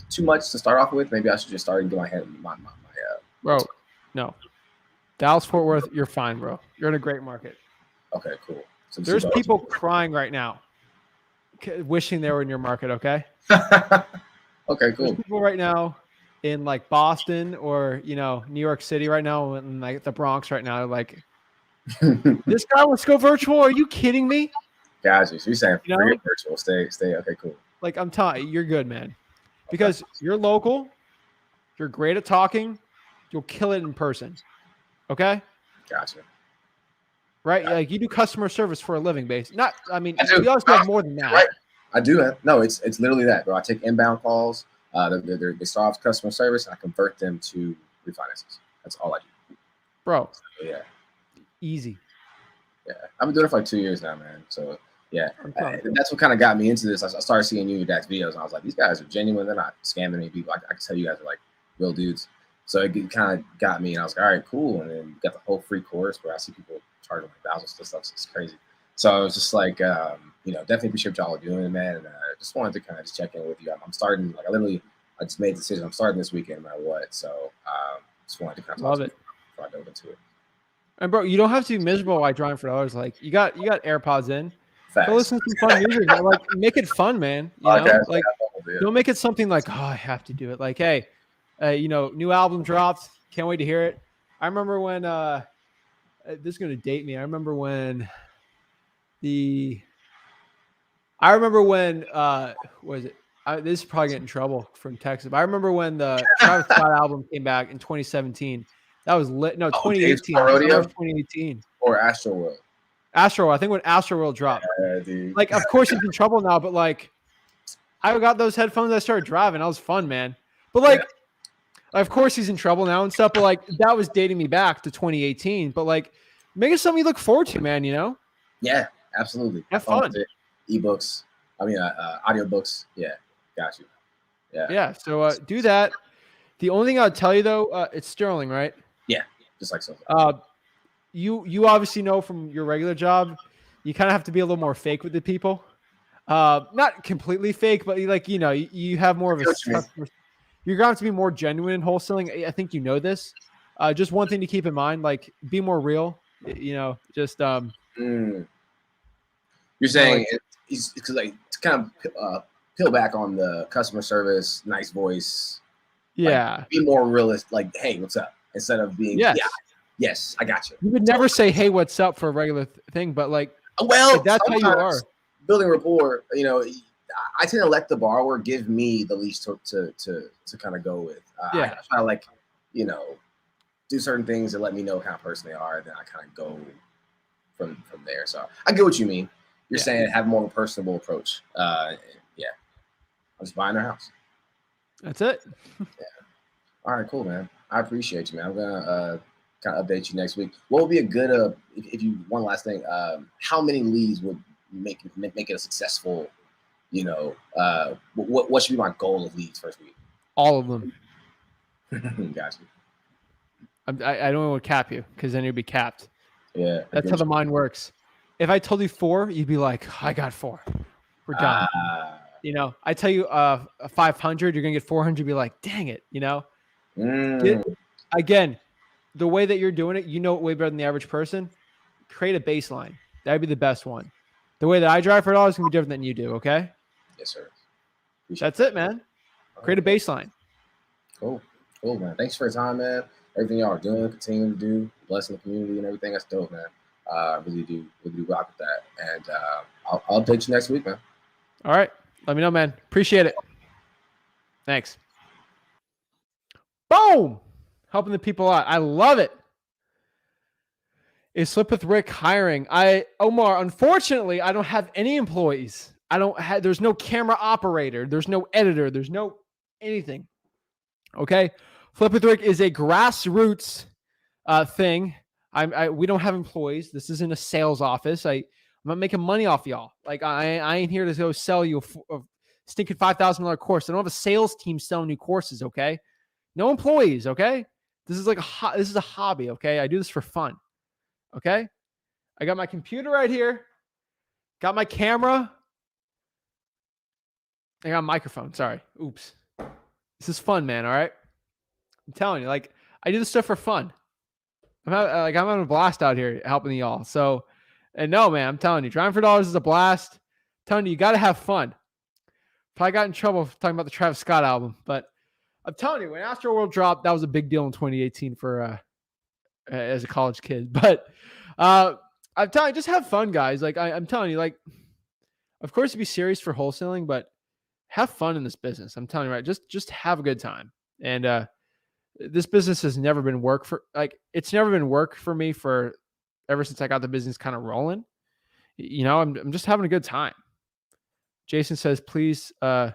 S5: too much to start off with. Maybe I should just start and get my head in my
S1: Bro, no. Dallas, Fort Worth, you're fine, bro. You're in a great market.
S5: Okay, cool. So
S1: there's people crying right now, wishing they were in your market, okay?
S5: Okay, cool.
S1: There's people right now in like Boston or, New York City right now and like the Bronx right now, like, this guy wants to go virtual? Are you kidding me?
S5: Gotcha. So you're saying forget virtual, stay. Okay, cool.
S1: Like I'm telling you, you're good, man. Because you're local, you're great at talking, you'll kill it in person. Okay?
S5: Gotcha.
S1: Right? Like you do customer service for a living base. We also have more than that.
S5: Right. I do have it's literally that, bro. I take inbound calls, they start off customer service, and I convert them to refinances. That's all I do.
S1: Bro.
S5: So, yeah.
S1: Easy.
S5: Yeah. I've been doing it for like 2 years now, man. So yeah. That's what kind of got me into this. I started seeing you and Dax videos, and I was like, these guys are genuine, they're not scamming any people. I can tell you guys are like real dudes. So it kind of got me, and I was like, all right, cool. And then you got the whole free course where I see people charging like thousands of stuff. So it's crazy. So I was just like, definitely appreciate what y'all are doing, man. And I just wanted to kind of just check in with you. I'm starting, I just made the decision. I'm starting this weekend no matter what. So just wanted to kind of
S1: love it.
S5: before I dove into it.
S1: And bro, you don't have to be miserable while driving for dollars. Like you got AirPods in.
S5: Facts.
S1: Go listen to some fun music. Man. Like make it fun, man. You know,
S5: Podcast,
S1: like
S5: yeah.
S1: don't make it something like, oh, I have to do it. Like, hey, you know, new album dropped. Can't wait to hear it. I remember when this is gonna date me. I remember when what is it? This is probably getting in trouble from Texas. But I remember when the Travis Scott album came back in 2017. That was lit. No, 2018.
S5: Rodeo?
S1: 2018.
S5: Or Astroworld.
S1: Astroworld. I think when Astroworld dropped.
S5: Yeah, dude.
S1: Like, of course he's in trouble now, but like, I got those headphones. I started driving. That was fun, man. But like, of course he's in trouble now and stuff. But like, that was dating me back to 2018. But like, make it something you look forward to, man. You know?
S5: Yeah, absolutely.
S1: Have fun.
S5: Ebooks. I mean, audiobooks. Yeah, got you. Yeah.
S1: Yeah. So do that. The only thing I'll tell you though, it's Sterling, right?
S5: Yeah, just like so.
S1: You obviously know from your regular job, you kind of have to be a little more fake with the people. Not completely fake, but like, you know, you have more of a customer. You're going to be more genuine in wholesaling. I think you know this. Just one thing to keep in mind, like be more real. You know, just
S5: You're saying it's like to kind of peel back on the customer service, nice voice.
S1: Yeah.
S5: Like, be more realist. Like, hey, what's up? Instead of being yes, I got you.
S1: You would never say, hey, what's up for a regular thing, but like,
S5: well,
S1: that's how you are.
S5: Building rapport, you know, I tend to let the borrower give me the leash to kind of go with. I try to like, you know, do certain things and let me know what kind of person they are. Then I kind of go from there. So I get what you mean. You're saying have more of a personable approach. I'm just buying their house.
S1: That's it.
S5: All right, cool, man. I appreciate you, man. I'm gonna kind of update you next week. What would be a good if you one last thing? How many leads would make it a successful? You know, what should be my goal of leads first week?
S1: All of them.
S5: Got you.
S1: I don't want to cap you because then you'd be capped.
S5: Yeah,
S1: that's how the mind works. If I told you 4, you'd be like, I got 4. We're done. You know, I tell you 500, you're gonna get 400. Be like, dang it, you know. Again, the way that you're doing it, you know it way better than the average person. Create a baseline. That'd be the best one. The way that I drive for dollars is gonna be different than you do. Okay.
S5: Yes, sir.
S1: That's it, man. Create a baseline.
S5: Cool, man. Thanks for your time, man. Everything y'all are doing, continue to do, blessing the community and everything. That's dope, man. Really do rock with that. And I'll update you next week, man.
S1: All right. Let me know, man. Appreciate it. Thanks. Boom. Helping the people out. I love it. Is Slip with Rick hiring? Omar, unfortunately, I don't have any employees. There's no camera operator. There's no editor. There's no anything. Okay. Flip with Rick is a grassroots thing. We don't have employees. This isn't a sales office. I'm not making money off y'all. Like I ain't here to go sell you a stinking $5,000 course. I don't have a sales team selling you courses. Okay. No employees. Okay. This is like this is a hobby. Okay. I do this for fun. Okay. I got my computer right here. Got my camera. I got a microphone. Sorry. Oops. This is fun, man. All right. I'm telling you, like, I do this stuff for fun. I'm having a blast out here helping y'all. So, and no, man, I'm telling you, driving for dollars is a blast. I'm telling you, you got to have fun. Probably got in trouble for talking about the Travis Scott album, but I'm telling you, when Astroworld dropped, that was a big deal in 2018 for as a college kid. But I'm telling you, just have fun, guys. Like I'm telling you, like, of course, be serious for wholesaling, but have fun in this business. I'm telling you, right? Just have a good time. And this business has never been work for it's never been work for me for ever since I got the business kind of rolling. You know, I'm just having a good time. Jason says, please tell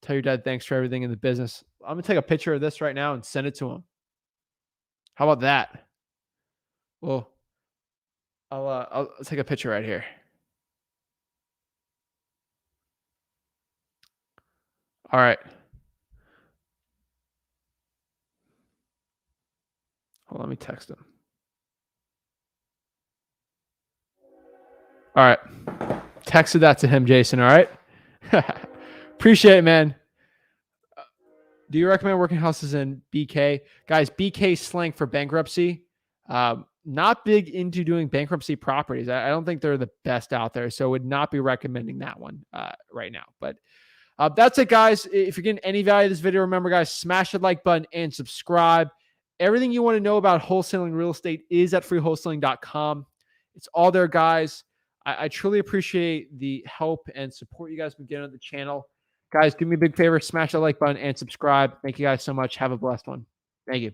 S1: your dad thanks for everything in the business. I'm gonna take a picture of this right now and send it to him. How about that? Well, I'll take a picture right here. All right. Hold on, let me text him. All right. Texted that to him, Jason. All right. Appreciate it, man. Do you recommend working houses in BK? Guys, BK slang for bankruptcy. Not big into doing bankruptcy properties. I don't think they're the best out there, so would not be recommending that one right now. But that's it, guys. If you're getting any value of this video, remember, guys, smash the like button and subscribe. Everything you want to know about wholesaling real estate is at freewholesaling.com. It's all there, guys. I truly appreciate the help and support you guys been getting on the channel. Guys, do me a big favor, smash that like button and subscribe. Thank you guys so much. Have a blessed one. Thank you.